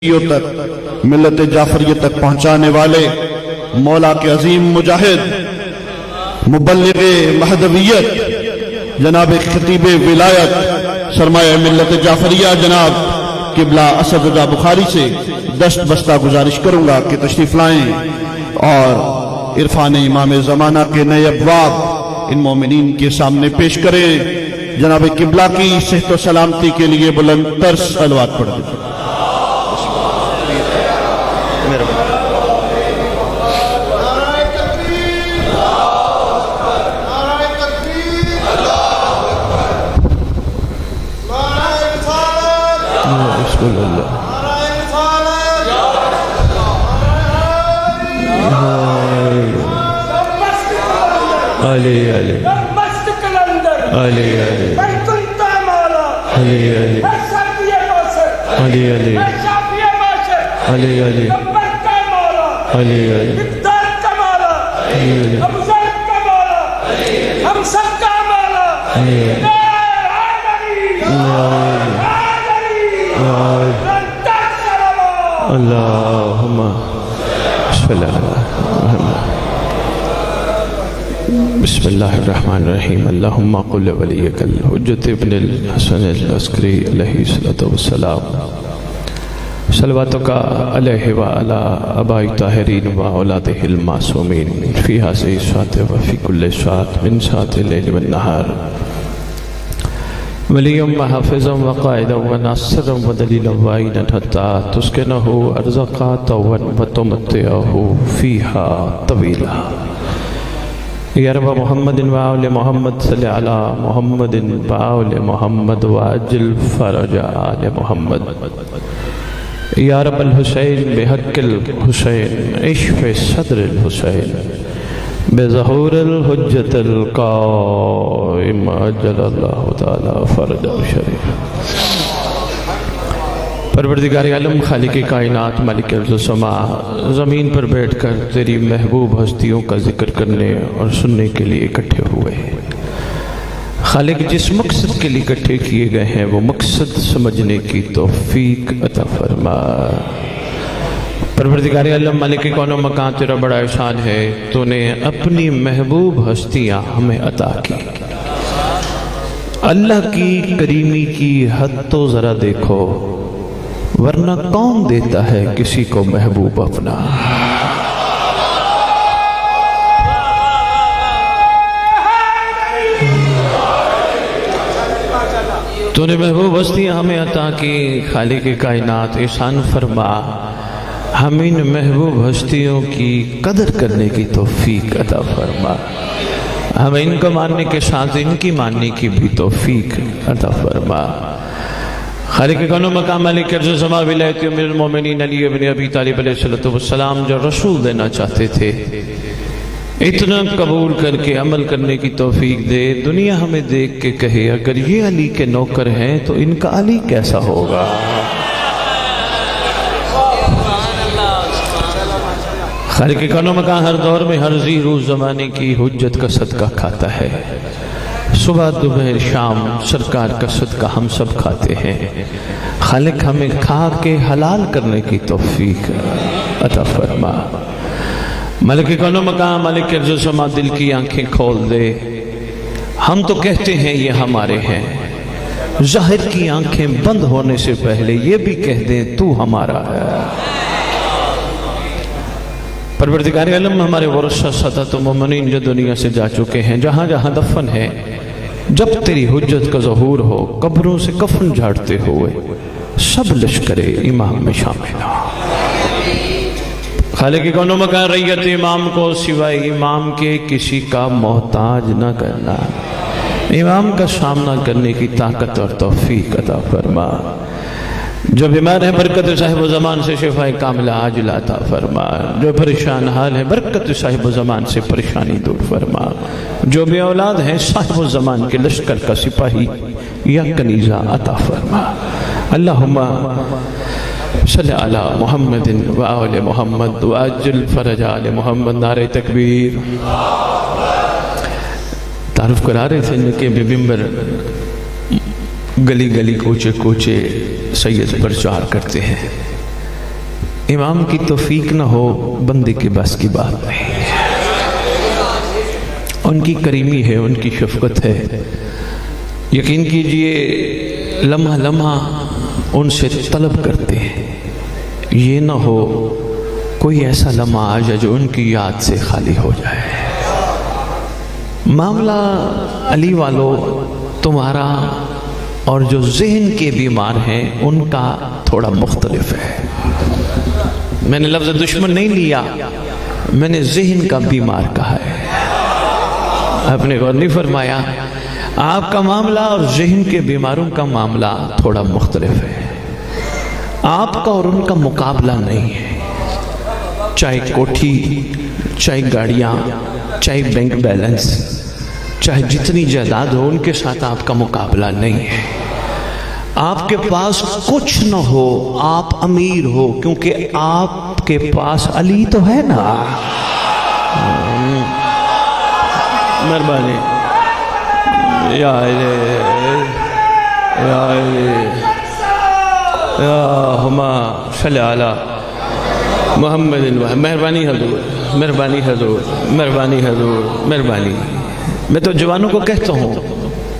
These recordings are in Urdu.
تک ملت جعفریہ تک پہنچانے والے مولا کے عظیم مجاہد مبلغ مہدویت جناب خطیب ولایت سرمایہ ملت جعفریہ جناب قبلہ اسد رضا بخاری سے دست بستہ گزارش کروں گا کہ تشریف لائیں اور عرفان امام زمانہ کے نئے ابواب ان مومنین کے سامنے پیش کریں۔ جناب قبلہ کی صحت و سلامتی کے لیے بلند تر صلوات پڑھ دیں۔ علی علی علی علی علی علی علی علی علی علی علی علی اللہم صلی بسم اللہ الرحمن الرحیم اللہم قل ولیک الحجت ابن الحسن العسکری علیہ السلام صلواتک علیہ وعلا ابائی طاہرین واولادہ المعصومین فی ہذہ الساعۃ وفی کل ساعۃ من ساعات اللیل والنہار ولیم وحافظا وقائدا وناصرا ودلیلا وعینا حتی تسکنہ ارزقا طوعا وتمتعہ فیہا طویلا۔ یا رب محمد وآل محمد صلی علی محمد وآل محمد وعجل فرج آل محمد۔ یا رب الحسین بحق الحسین اشف صدر الحسین بظہور الحجت القائم عجل اللہ تعالی فرج الشریف۔ پروردگار عالم خالق کائنات مالک ارض و سماء زمین پر بیٹھ کر تیری محبوب ہستیوں کا ذکر کرنے اور سننے کے لیے اکٹھے ہوئے ہیں۔ خالق جس مقصد کے لیے اکٹھے کیے گئے ہیں وہ مقصد سمجھنے کی توفیق عطا فرما۔ پروردگار عالم مالک کون و مکان تیرا بڑا احسان ہے، تو نے اپنی محبوب ہستیاں ہمیں عطا کی۔ اللہ کی کریمی کی حد تو ذرا دیکھو، ورنہ کون دیتا ہے کسی کو محبوب اپنا۔ تو نے محبوب ہستیاں ہمیں عطا کی، خالق کائنات احسان فرما، ہم ان محبوب ہستیوں کی قدر کرنے کی توفیق عطا فرما، ہم ان کو ماننے کے ساتھ ان کی ماننے کی بھی توفیق عطا فرما۔ خالق کون و مقام مالک ارض و سماء ولایت امیر المومنین علی ابن ابی طالب علیہ السلام جو رسول دینا چاہتے تھے، اتنا قبول کر کے عمل کرنے کی توفیق دے۔ دنیا ہمیں دیکھ کے کہے اگر یہ علی کے نوکر ہیں تو ان کا علی کیسا ہوگا۔ خالق کون و مقام ہر دور میں ہر ذی روز زمانے کی حجت کا صدقہ کھاتا ہے، صبح دوپہر شام سرکار کا صدقہ ہم سب کھاتے ہیں۔ خالق ہمیں کھا کے حلال کرنے کی توفیق عطا فرما۔ ملک کون و مقام مالک ارض و سماء دل کی آنکھیں کھول دے۔ ہم تو کہتے ہیں یہ ہمارے ہیں، ظاہر کی آنکھیں بند ہونے سے پہلے یہ بھی کہہ دیں تو ہمارا ہے۔ پروردگار عالم ہمارے ورثہ سادات و مومنین جو دنیا سے جا چکے ہیں، جہاں جہاں دفن ہیں، جب تیری حجت کا ظہور ہو قبروں سے کفن جھاڑتے ہوئے سب لشکر امام میں شامل ہو۔ خالق کون و مکان ریت امام کو سوائے امام کے کسی کا محتاج نہ کرنا، امام کا سامنا کرنے کی طاقت اور توفیق عطا فرما۔ جو بیمار ہیں برکت صاحب و زمان سے شفاء کاملہ عاجلہ عطا فرما، جو پریشان حال ہے برکت صاحب و زمان سے پریشانی دور فرما، جو بے اولاد ہیں صاحب و زمان کے لشکر کا سپاہی یا کنیزہ عطا فرما۔ اللہم صلی علی محمد وآل محمد وعجل فرج آل محمد۔ نعرہ تکبیر۔ تعارف کرا رہے تھے کہ ممبر گلی گلی کوچے کوچے سید پرچار کرتے ہیں، امام کی توفیق نہ ہو بندے کے بس کی بات نہیں. ان کی کریمی ہے، ان کی شفقت ہے. یقین کیجئے لمحہ لمحہ ان سے طلب کرتے ہیں. یہ نہ ہو کوئی ایسا لمحہ آ جائے جو ان کی یاد سے خالی ہو جائے. معاملہ علی والو تمہارا اور جو ذہن کے بیمار ہیں ان کا تھوڑا مختلف ہے. میں نے لفظ دشمن نہیں لیا، میں نے ذہن کا بیمار کہا ہے. آپ نے غور نہیں فرمایا؟ آپ کا معاملہ اور ذہن کے بیماروں کا معاملہ تھوڑا مختلف ہے. آپ کا اور ان کا مقابلہ نہیں ہے. چاہے کوٹھی، چاہے گاڑیاں، چاہے بینک بیلنس، چاہے جتنی جائیداد ہو، ان کے ساتھ آپ کا مقابلہ نہیں ہے. آپ کے پاس کچھ نہ ہو، آپ امیر ہو، کیونکہ آپ کے پاس علی تو ہے نا. مہربانی یا علی یا علی یا ہما صلی علی محمد. مہربانی حضور، مہربانی حضور، مہربانی حضور، مہربانی. میں تو جوانوں کو کہتا ہوں،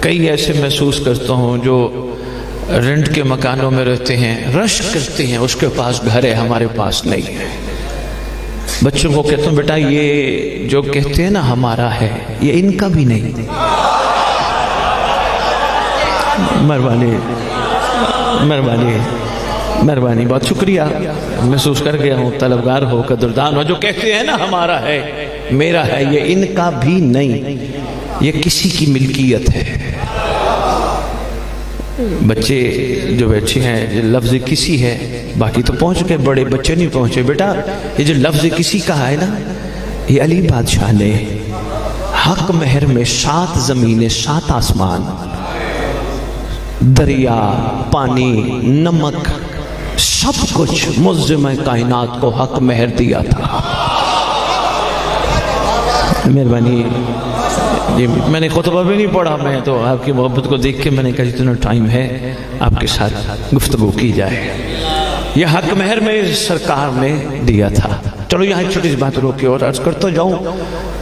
کئی ایسے محسوس کرتا ہوں جو رینٹ کے مکانوں میں رہتے ہیں، رش کرتے ہیں اس کے پاس گھر ہے، ہمارے پاس نہیں ہے. بچوں کو کہتا ہوں بیٹا یہ جو کہتے ہیں نا ہمارا ہے، یہ ان کا بھی نہیں. مہربانی مہربانی مہربانی. بہت شکریہ، محسوس کر گیا ہوں طلبگار ہو، قدردان ہو. جو کہتے ہیں نا ہمارا ہے، میرا ہے، یہ ان کا بھی نہیں، یہ کسی کی ملکیت ہے. بچے جو بیٹھے ہیں، لفظ کسی ہے، باقی تو پہنچ گئے، بڑے بچے نہیں پہنچے. بیٹا یہ جو لفظ کسی کہا ہے نا، یہ علی بادشاہ نے حق مہر میں 7 زمینیں، 7 آسمان، دریا، پانی، نمک، سب کچھ منظم کائنات کو حق مہر دیا تھا. مہربانی جی. میں نے خطبہ بھی نہیں پڑھا، میں تو آپ کی محبت کو دیکھ کے میں نے کہا جتنا ٹائم ہے آپ کے ساتھ گفتگو کی جائے. یہ حق مہر میں سرکار نے دیا تھا. چلو یہاں چھوٹی سی بات روکے اور عرض کرتا جاؤں،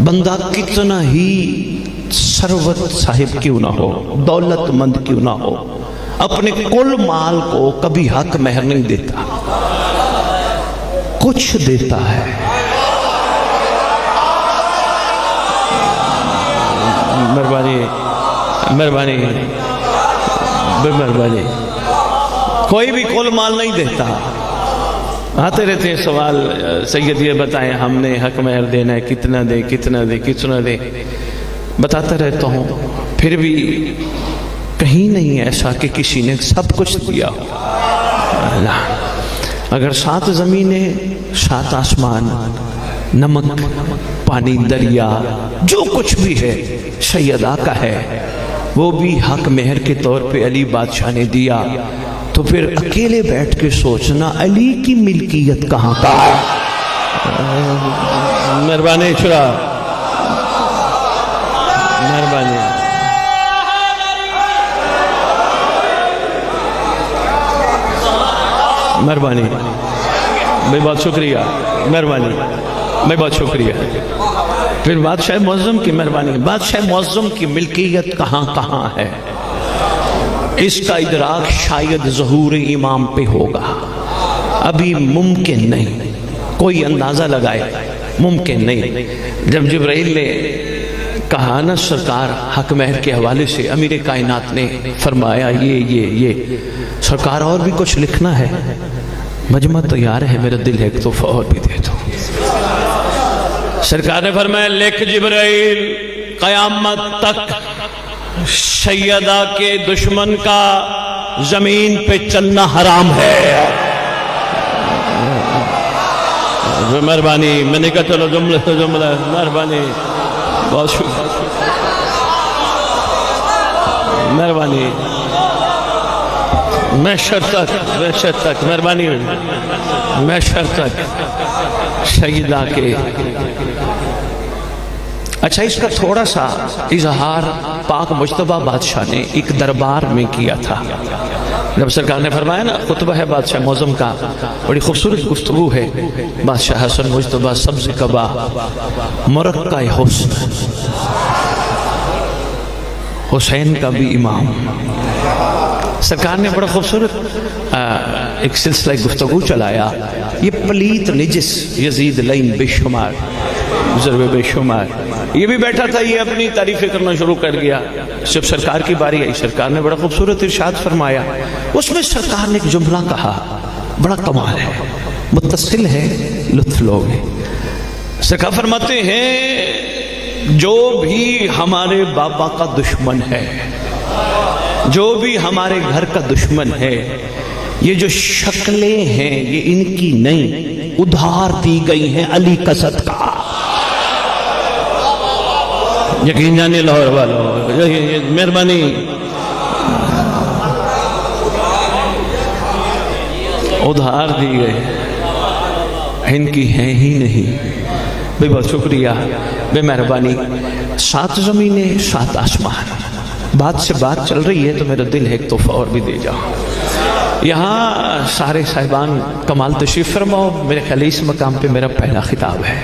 بندہ کتنا ہی ثروت صاحب کیوں نہ ہو، دولت مند کیوں نہ ہو، اپنے کل مال کو کبھی حق مہر نہیں دیتا، کچھ دیتا ہے. مہربانی مہربانی مہربانی. کوئی بھی کل مال نہیں دیتا. آتے رہتے ہیں سوال، سید یہ بتائیں ہم نے حق مہر دینا ہے، کتنا دے کتنا دے کتنا دے. بتاتا رہتا ہوں، پھر بھی کہیں نہیں ایسا کہ کسی نے سب کچھ دیا ہو. اگر 7 زمینیں، 7 آسمان، نمک، پانی، دریا، جو کچھ بھی ہے سیدہ کا ہے، وہ بھی حق مہر کے طور پہ علی بادشاہ نے دیا. تو پھر اکیلے بیٹھ کے سوچنا علی کی ملکیت کہاں کا ہے. مہربانی چھڑا، مہربانی مہربانی. میں بہت شکریہ، مہربانی، میں بہت شکریہ. پھر بادشاہ معظم کی مہربانی. بادشاہ معظم کی ملکیت کہاں کہاں ہے، اس کا ادراک شاید ظہور امام پہ ہوگا. ابھی ممکن نہیں، کوئی اندازہ لگائے ممکن نہیں. جب جبرائیل نے کہا نا سرکار حق مہر کے حوالے سے، امیر کائنات نے فرمایا یہ سرکار اور بھی کچھ لکھنا ہے. مجمع تیار ہے، میرا دل ہے ایک تحفہ اور بھی دے دو. سرکار نے فرمایا لکھ جبرائیل، قیامت تک سیدہ کے دشمن کا زمین پہ چلنا حرام ہے. مہربانی. میں نے کہا چلو جملہ مہربانی. بہت شکریہ، مہربانی. محشر تک مہربانی، محشر تک سیدہ کے. اچھا، اس کا تھوڑا سا اظہار پاک مجتبیٰ بادشاہ نے ایک دربار میں کیا تھا. جب سرکار نے فرمایا نا خطبہ ہے بادشاہ معظم کا، بڑی خوبصورت گفتگو ہے، بادشاہ حسن مجتبیٰ سبز قبا مرقع حسن، حسین کا بھی امام. سرکار نے بڑا خوبصورت ایک سلسلہ گفتگو چلایا. یہ پلیت نجس یزید لعین بے شمار، ضرب بے شمار، یہ بھی بیٹھا تھا، یہ اپنی تعریفیں کرنا شروع کر گیا. جب سرکار کی باری آئی، سرکار نے بڑا خوبصورت ارشاد فرمایا. اس میں سرکار نے ایک جملہ کہا، بڑا کمال ہے، متصل ہے، لطف لوگ ہے. سرکار فرماتے ہیں جو بھی ہمارے بابا کا دشمن ہے، جو بھی ہمارے گھر کا دشمن ہے، یہ جو شکلیں ہیں یہ ان کی نہیں، ادھار دی گئی ہیں علی کا صدقہ. یقین جانے لاہور والوں، مہربانی، ادھار دی گئے، ان کی ہیں ہی نہیں. بے بہت شکریہ، بے مہربانی. 7 زمینیں 7 آسمان، بات سے بات چل رہی ہے تو میرا دل ہے ایک تحفہ اور بھی دے جاؤ. یہاں سارے صاحبان کمال تشریف فرماؤ. میرے خیال اس مقام پہ میرا پہلا خطاب ہے.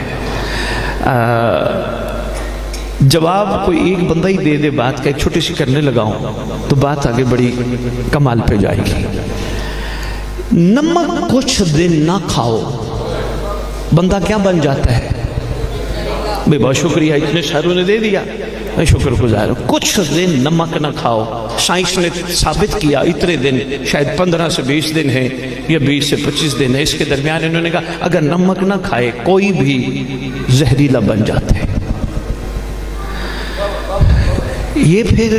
جواب کوئی ایک بندہ ہی دے دے بات کا، ایک چھوٹی سی کرنے لگا ہوں تو بات آگے بڑی کمال پہ جائے گی. نمک کچھ دن نہ کھاؤ، بندہ کیا بن جاتا ہے؟ بے بہت شکریہ، اتنے شہروں نے دے دیا، میں شکر گزار ہوں. کچھ دن نمک نہ کھاؤ. سائنس نے ثابت کیا اتنے دن، شاید 15 سے 20 دن ہیں یا 20 سے 25 دن ہے، اس کے درمیان انہوں نے کہا اگر نمک نہ کھائے کوئی بھی زہریلا بن جاتا ہے. یہ پھر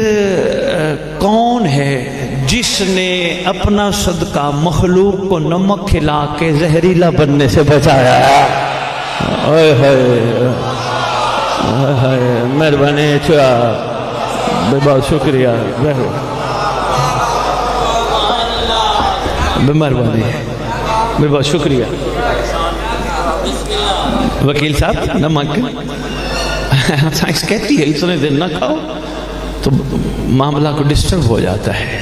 کون ہے جس نے اپنا صدقہ مخلوق کو نمک کھلا کے زہریلا بننے سے بچایا؟ اوئے ہوئے، مہربانی، بے بہت شکریہ، بے مہربانی، بے بہت شکریہ. وکیل صاحب، نمک سائنس کہتی ہے اتنے دن نہ کھاؤ تو معاملہ کو ڈسٹرب ہو جاتا ہے.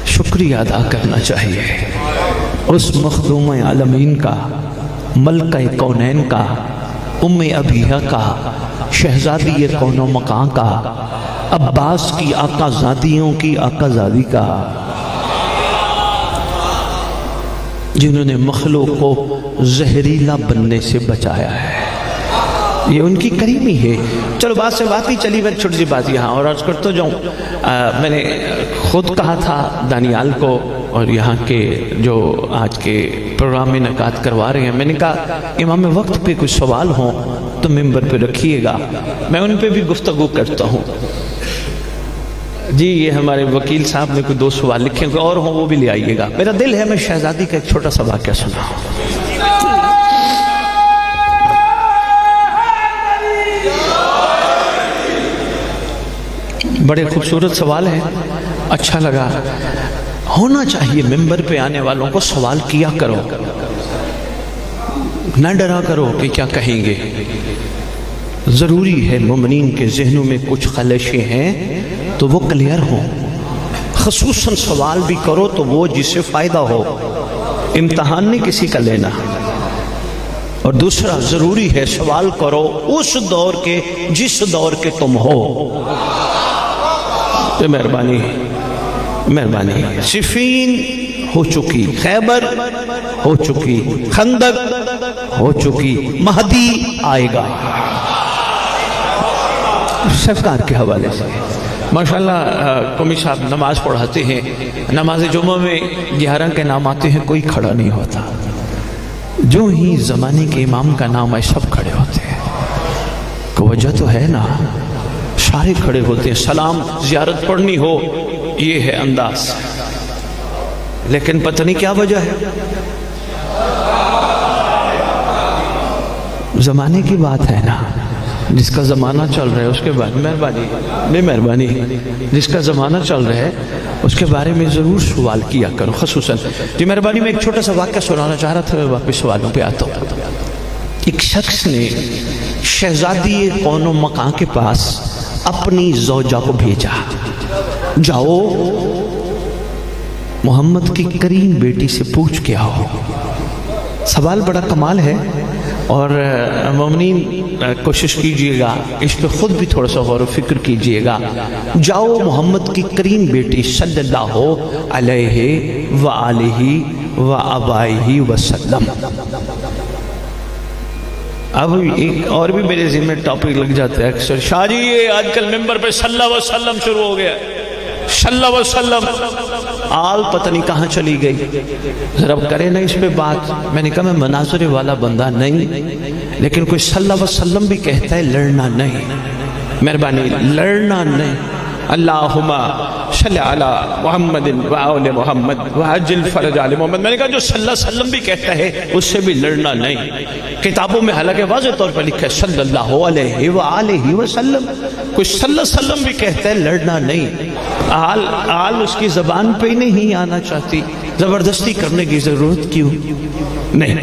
شکریہ ادا کرنا چاہیے اس مخدوم عالمین کا، ملکہ کونین کا، ام ابیہ کا، شہزادی کون و مکان کا، عباس کی آقا زادیوں کی آقا زادی کا، جنہوں نے مخلوق کو زہریلا بننے سے بچایا ہے. یہ ان کی کریمی ہے. چلو بات سے بات ہی چلی، میں چھوٹی سی بات یہاں اور عرض کرتا جاؤں. میں نے خود کہا تھا دانیال کو اور یہاں کے جو آج کے پروگرام میں انعقاد کروا رہے ہیں، میں نے کہا امام وقت پہ کچھ سوال ہوں تو ممبر پہ رکھیے گا، میں ان پہ بھی گفتگو کرتا ہوں. جی یہ ہمارے وکیل صاحب نے کوئی 2 سوال لکھے ہیں، اور ہوں وہ بھی لے آئیے گا. میرا دل ہے میں شہزادی کا ایک چھوٹا سا واقعہ سناؤں. بڑے خوبصورت سوال ہے، اچھا لگا. ہونا چاہیے ممبر پہ آنے والوں کو سوال کیا کرو، نہ ڈرا کرو کہ کیا کہیں گے. ضروری ہے مومنین کے ذہنوں میں کچھ خلشیں ہیں تو وہ کلیئر ہوں. خصوصاً سوال بھی کرو تو وہ جس سے فائدہ ہو. امتحان نہیں کسی کا لینا. اور دوسرا ضروری ہے سوال کرو اس دور کے جس دور کے تم ہو. مہربانی، مہربانی. صفین ہو چکی، خیبر ہو چکی، خندق ہو چکی، مہدی آئے گا. سرکار کے حوالے سے ماشاءاللہ قومی صاحب نماز پڑھاتے ہیں، نماز جمعہ میں 11 کے نام آتے ہیں، کوئی کھڑا نہیں ہوتا. جو ہی زمانے کے امام کا نام ہے سب کھڑے ہوتے ہیں. کو وجہ تو ہے نا، سارے کھڑے ہوتے ہیں. سلام زیارت پڑھنی ہو یہ ہے انداز، لیکن پتہ نہیں کیا وجہ ہے. زمانے کی بات ہے نا، جس کا زمانہ چل رہا ہے اس کے بعد مہربانی، بے مہربانی، جس کا زمانہ چل رہا ہے اس کے بارے میں ضرور سوال کیا کرو. خصوصاً جی مہربانی، میں ایک چھوٹا سا واقعہ سنانا چاہ رہا تھا، میں واپس سوالوں پہ آتا ہوں. ایک شخص نے شہزادی کون و مکان کے پاس اپنی زوجہ کو بھیجا، جاؤ محمد کی کریم بیٹی سے پوچھ کے آؤ. سوال بڑا کمال ہے اور مومنین کوشش کیجئے گا اس پہ خود بھی تھوڑا سا غور و فکر کیجئے گا. جاؤ محمد کی کریم بیٹی صلی اللہ علیہ وآلہ وآبائہ وسلم. اب ایک اور بھی میرے ذہن میں ٹاپک لگ جاتا ہے اکثر، شاہ جی یہ آج کل ممبر پہ صلی اللہ علیہ وسلم شروع ہو گیا، صلی اللہ علیہ وسلم. آل پتہ نہیں کہاں چلی گئی، ذرا کرے نا اس پہ بات. میں نے کہا میں مناظر والا بندہ نہیں، لیکن کوئی صلی اللہ علیہ وسلم بھی کہتا ہے، لڑنا نہیں، مہربانی لڑنا نہیں. اللہم صلی علی محمد وآل محمد وعجل فرج آل محمد. میں نے کہا جو صلی اللہ علیہ وسلم بھی کہتا ہے اس سے بھی لڑنا نہیں. کتابوں میں حالانکہ واضح طور پر لکھا ہے صلی اللہ علیہ وآلہ وسلم. کوئی صلی اللہ علیہ وسلم بھی کہتا ہے، لڑنا نہیں. آل اس کی زبان پہ ہی نہیں آنا چاہتی، زبردستی کرنے کی ضرورت کیوں نہیں.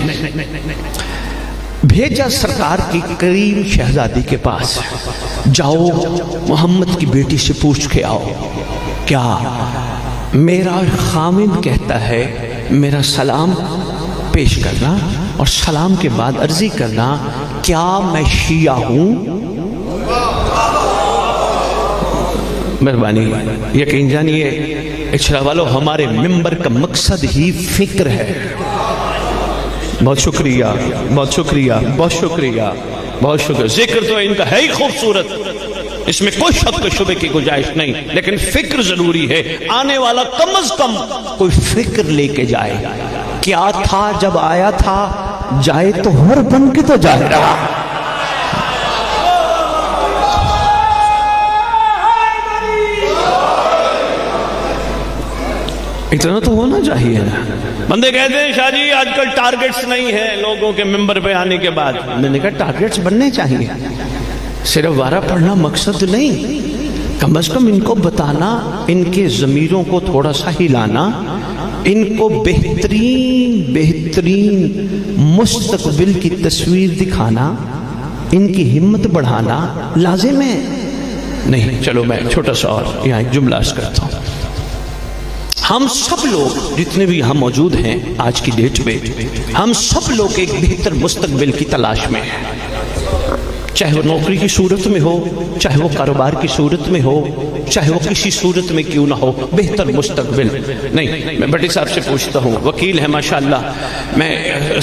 بھیجا سرکار کی کریم شہزادی کے پاس، جاؤ محمد کی بیٹی سے پوچھ کے آؤ کیا میرا خامد کہتا ہے میرا سلام پیش کرنا اور سلام کے بعد عرضی کرنا کیا میں شیعہ ہوں. مہربانی یقین جانیے اچھلا والو ہمارے ممبر کا مقصد ہی فکر ہے. بہت شکریہ بہت شکریہ بہت شکریہ بہت شکریہ. ذکر تو ان کا ہے ہی خوبصورت، اس میں کوئی شک و شبے کی گنجائش نہیں، لیکن فکر ضروری ہے. آنے والا کم از کم کوئی فکر لے کے جائے. کیا تھا جب آیا تھا، جائے تو ہر بن کے تو جائے رہا. اتنا تو ہونا چاہیے نا. بندے کہتے ہیں شاہ جی آج کل ٹارگٹس نہیں ہیں لوگوں کے ممبر پہ آنے کے بعد. میں نے کہا ٹارگٹس بننے چاہیے، صرف وارہ پڑھنا مقصد نہیں. کم از کم ان کو بتانا، ان کے ضمیروں کو تھوڑا سا ہلانا، ان کو بہترین مستقبل کی تصویر دکھانا، ان کی ہمت بڑھانا لازم ہے. نہیں چلو میں چھوٹا سا اور یہاں ایک جملہ عرض کرتا ہوں. ہم سب لوگ جتنے بھی ہم موجود ہیں آج کی ڈیٹ میں، ہم سب لوگ ایک بہتر مستقبل کی تلاش میں ہیں. چاہے وہ نوکری کی صورت میں ہو، چاہے وہ کاروبار کی صورت میں ہو، چاہے وہ کسی صورت میں کیوں نہ ہو، بہتر مستقبل. نہیں میں بٹی صاحب سے پوچھتا ہوں، وکیل ہیں ماشاءاللہ، میں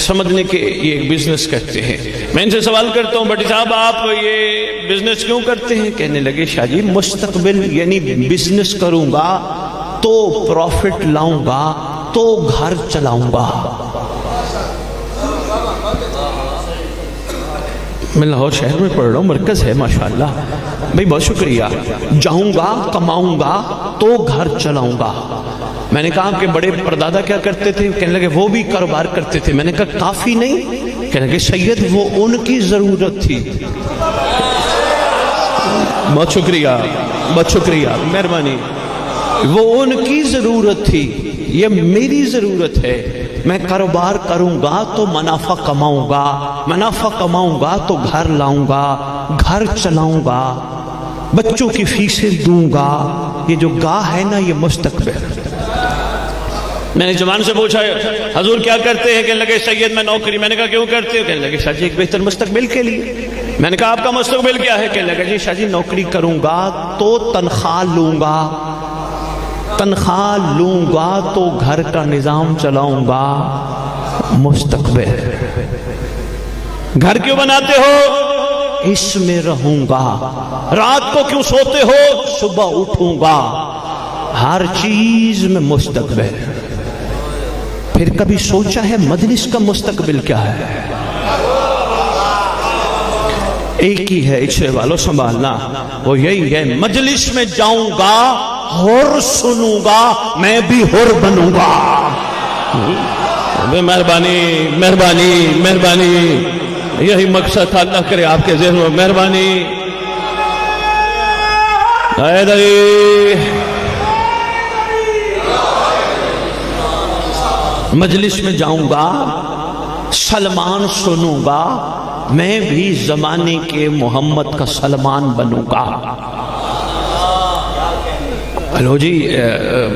سمجھنے کے یہ ایک بزنس کرتے ہیں. میں ان سے سوال کرتا ہوں بٹی صاحب آپ یہ بزنس کیوں کرتے ہیں؟ کہنے لگے شاہ جی مستقبل یعنی بزنس کروں گا تو پروفٹ لاؤں گا تو گھر چلاؤں گا. میں لاہور شہر میں پڑھ رہا ہوں، مرکز ہے ماشاءاللہ. بھئی بہت شکریہ. جاؤں گا کماؤں گا تو گھر چلاؤں گا. میں نے کہا کہ بڑے پردادا کیا کرتے تھے؟ کہنے لگے وہ بھی کاروبار کرتے تھے. میں نے کہا کافی نہیں؟ کہنے لگے سید وہ ان کی ضرورت تھی. بہت شکریہ بہت شکریہ مہربانی. وہ ان کی ضرورت تھی، یہ میری ضرورت ہے. میں کاروبار کروں گا تو منافع کماؤں گا، منافع کماؤں گا تو گھر لاؤں گا، گھر چلاؤں گا، بچوں کی فیسیں دوں گا. یہ جو گاہ ہے نا یہ مستقبل. میں نے جوان سے پوچھا حضور کیا کرتے ہیں؟ کہنے لگے سید میں نوکری. میں نے کہا کیوں کرتے ہو؟ کہنے لگے شاہ جی ایک بہتر مستقبل کے لیے. میں نے کہا آپ کا مستقبل کیا ہے؟ کہنے لگے جی شاہ جی نوکری کروں گا تو تنخواہ لوں گا، تنخواہ لوں گا تو گھر کا نظام چلاؤں گا. مستقبل. گھر کیوں بناتے ہو؟ اس میں رہوں گا. رات کو کیوں سوتے ہو؟ صبح اٹھوں گا. ہر چیز میں مستقبل. پھر کبھی سوچا ہے مجلس کا مستقبل کیا ہے؟ ایک ہی ہے اچھے والوں سنبھالنا، وہ یہی ہے مجلس میں جاؤں گا ہر سنوں گا میں بھی ہر بنوں گا. مہربانی مہربانی مہربانی. یہی مقصد تھا، اللہ کرے آپ کے ذہن میں. مہربانی. مجلس میں جاؤں گا، سلمان سنوں گا، میں بھی زمانے کے محمد کا سلمان بنوں گا. ہلو جی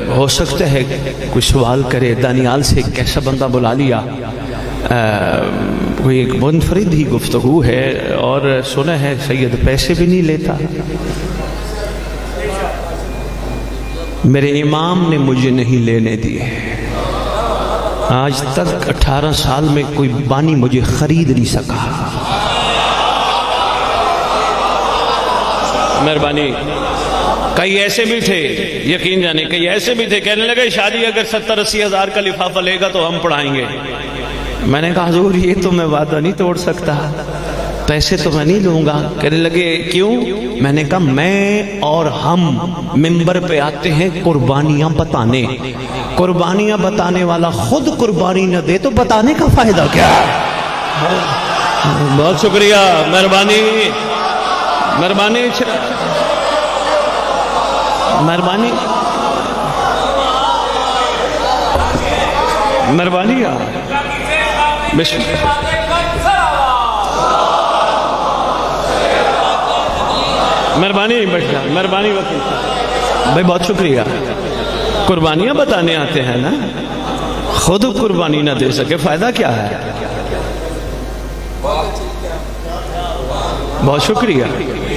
ہو سکتا ہے کوئی سوال کرے دانیال سے کیسا بندہ بلا لیا کوئی ایک منفرد ہی گفتگو ہے اور سنا ہے سید پیسے بھی نہیں لیتا میرے امام نے مجھے نہیں لینے دیے آج تک 18 سال میں کوئی بانی مجھے خرید نہیں سکا مہربانی کئی ایسے بھی تھے یقین جانے کئی ایسے بھی تھے کہنے لگے شادی اگر 70-80 ہزار کا لفافہ لے گا تو ہم پڑھائیں گے میں نے کہا حضور یہ تو میں وعدہ نہیں توڑ سکتا پیسے تو میں نہیں لوں گا کہنے لگے کیوں میں نے کہا میں اور ہم ممبر پہ آتے ہیں قربانیاں بتانے قربانیاں بتانے والا خود قربانی نہ دے تو بتانے کا فائدہ کیا بہت شکریہ مہربانی مہربانی مہربانی مہربانی مہربانی مہربانی وکیل بھائی بہت شکریہ قربانیاں بتانے آتے ہیں نا خود قربانی نہ دے سکے فائدہ کیا ہے بہت شکریہ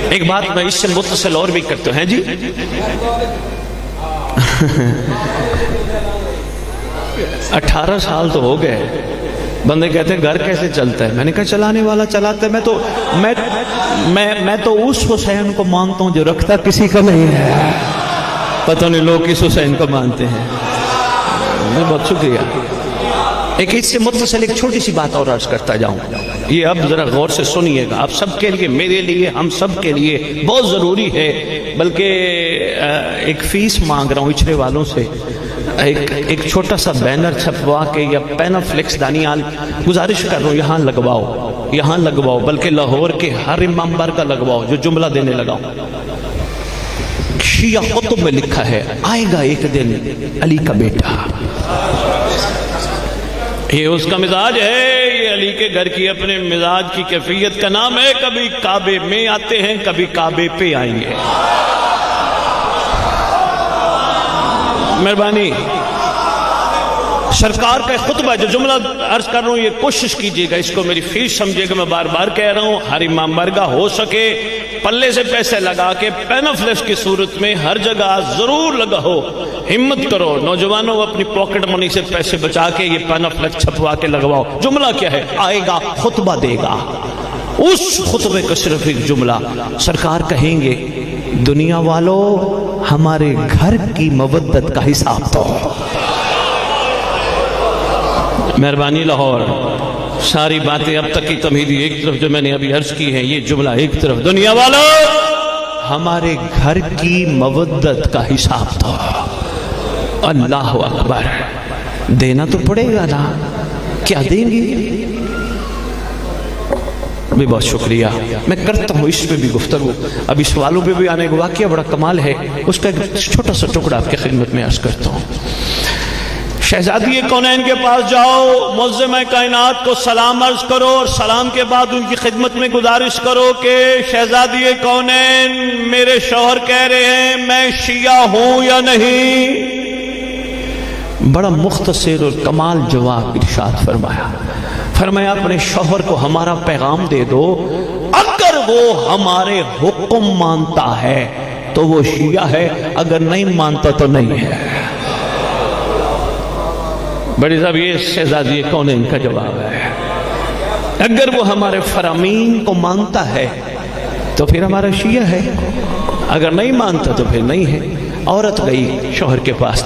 ایک بات میں اس سے متصل اور بھی کرتا ہوں جی 18 سال تو ہو گئے بندے کہتے ہیں گھر کیسے چلتا ہے میں نے کہا چلانے والا چلاتا ہے میں تو اس حسین کو مانتا ہوں جو رکھتا کسی کا نہیں ہے پتہ نہیں لوگ کس حسین کو مانتے ہیں بہت شکریہ ایک اس سے متصل ایک چھوٹی سی بات اور عرض کرتا جاؤں یہ اب ذرا غور سے سنیے گا آپ سب کے لیے میرے لیے ہم سب کے لیے بہت ضروری ہے بلکہ ایک فیس مانگ رہا ہوں اچھرے والوں سے ایک چھوٹا سا بینر چھپوا کے یا پینافلیکس دانیال گزارش کر رہا ہوں یہاں لگواؤ بلکہ لاہور کے ہر امام کا لگواؤ جو جملہ دینے لگا شیعہ قطب میں لکھا ہے آئے گا ایک دن علی کا بیٹا یہ اس کا مزاج ہے یہ علی کے گھر کی اپنے مزاج کی کیفیت کا نام ہے کبھی کعبے میں آتے ہیں کبھی کعبے پہ آئیں گے مہربانی سرکار کا خطبہ جو جملہ عرض کر رہا ہوں یہ کوشش کیجئے گا اس کو میری فیس سمجھے گا میں بار بار کہہ رہا ہوں ہر امام برگاہ ہو سکے پلے سے پیسے لگا کے پینافلیکس کی صورت میں ہر جگہ ضرور لگا ہو ہمت کرو نوجوانوں اپنی پاکٹ منی سے پیسے بچا کے یہ پینافلیکس چھپوا کے لگواؤ جملہ کیا ہے آئے گا خطبہ دے گا اس خطبے کا صرف ایک جملہ سرکار کہیں گے دنیا والو ہمارے گھر کی مودت کا حساب تو مہربانی لاہور ساری باتیں اب تک کی تمہیدی ایک طرف جو میں نے ابھی عرض کی ہیں یہ جملہ ایک طرف دنیا والو ہمارے گھر کی مودت کا حساب تو اللہ اکبر دینا تو پڑے گا نا کیا دیں گے بھی بہت شکریہ میں کرتا ہوں اس پہ بھی گفتگو اب اس سوالوں پہ بھی آنے کا واقعہ بڑا کمال ہے اس کا ایک چھوٹا سا ٹکڑا آپ کی خدمت میں عرض کرتا ہوں شہزادی کونین کے پاس جاؤ معظم کائنات کو سلام عرض کرو اور سلام کے بعد ان کی خدمت میں گزارش کرو کہ شہزادی کونین میرے شوہر کہہ رہے ہیں میں شیعہ ہوں یا نہیں بڑا مختصر اور کمال جواب ارشاد فرمایا اپنے شوہر کو ہمارا پیغام دے دو اگر وہ ہمارے حکم مانتا ہے تو وہ شیعہ ہے اگر نہیں مانتا تو نہیں ہے بڑی صاحب یہ شہزادی کونین کا جواب ہے اگر وہ ہمارے فرامین کو مانتا ہے تو پھر ہمارا شیعہ ہے اگر نہیں مانتا تو پھر نہیں ہے عورت گئی شوہر کے پاس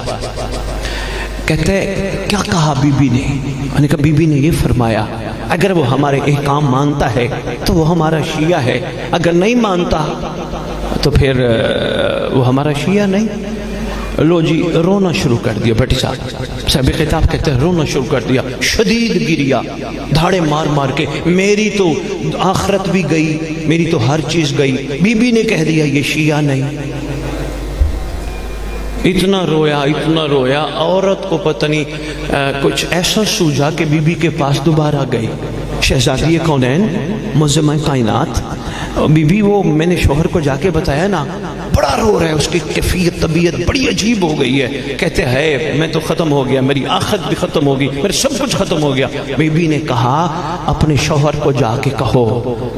کہتے کیا کہا بی بی نے میں نے کہا بی بی نے یہ فرمایا اگر وہ ہمارے احکام مانتا ہے تو وہ ہمارا شیعہ ہے اگر نہیں مانتا تو پھر وہ ہمارا شیعہ نہیں لو جی رونا شروع کر دیا بیٹی صاحب خطاب کہتے ہیں رونا شروع کر دیا شدید گریا دھاڑے مار مار کے میری تو آخرت بھی گئی میری تو ہر چیز گئی بی بی نے کہہ دیا یہ شیعہ نہیں اتنا رویا عورت کو پتہ نہیں کچھ ایسا سوجا کہ بی بی کے پاس دوبارہ گئی شہزادی کونین معظم کائنات بی بی وہ میں نے شوہر کو جا کے بتایا نا بڑا رو رہا ہے، اس کی کیفیت طبیعت بڑی عجیب ہو گئی ہے. کہتے ہیں میں تو ختم ہو گیا، میری آخرت بھی ختم ہوگی، میرا سب کچھ ختم ہو گیا. بی بی نے کہا اپنے شوہر کو جا کے کہو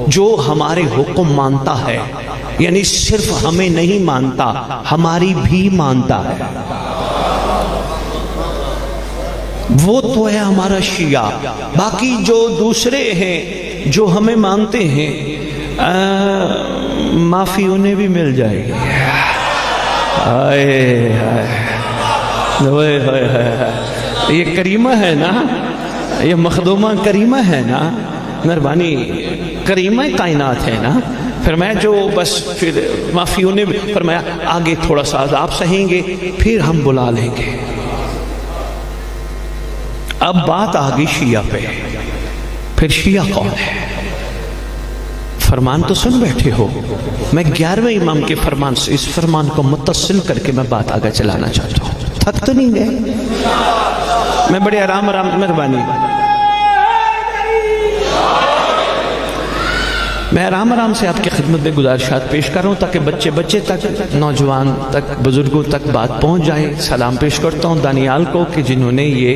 جو ہمارے حکم مانتا ہے، یعنی صرف ہمیں نہیں مانتا، ہماری بھی مانتا ہے، وہ تو ہے ہمارا شیعہ. باقی جو دوسرے ہیں جو ہمیں مانتے ہیں معافی انہیں بھی مل جائے گی. یہ کریمہ ہے نا، یہ مخدومہ کریمہ ہے نا، مہربانی کریمہ کائنات ہے نا. فرمایا جو بس پھر معافی انہیں بھی، فرمایا آگے تھوڑا سا آپ سہیں گے پھر ہم بلا لیں گے. اب بات آگئی شیعہ پہ. پھر شیعہ کون ہے؟ فرمان تو سن بیٹھے ہو، میں 11ویں امام کے فرمان سے اس فرمان کو متصل کر کے میں بات آگے چلانا چاہتا ہوں. تھک تو نہیں گئے؟ میں بڑے آرام مہربانی میں آرام سے آپ کی خدمت میں گزارشات پیش کر رہا ہوں تاکہ بچے تک، نوجوان تک، بزرگوں تک بات پہنچ جائے. سلام پیش کرتا ہوں دانیال کو کہ جنہوں نے یہ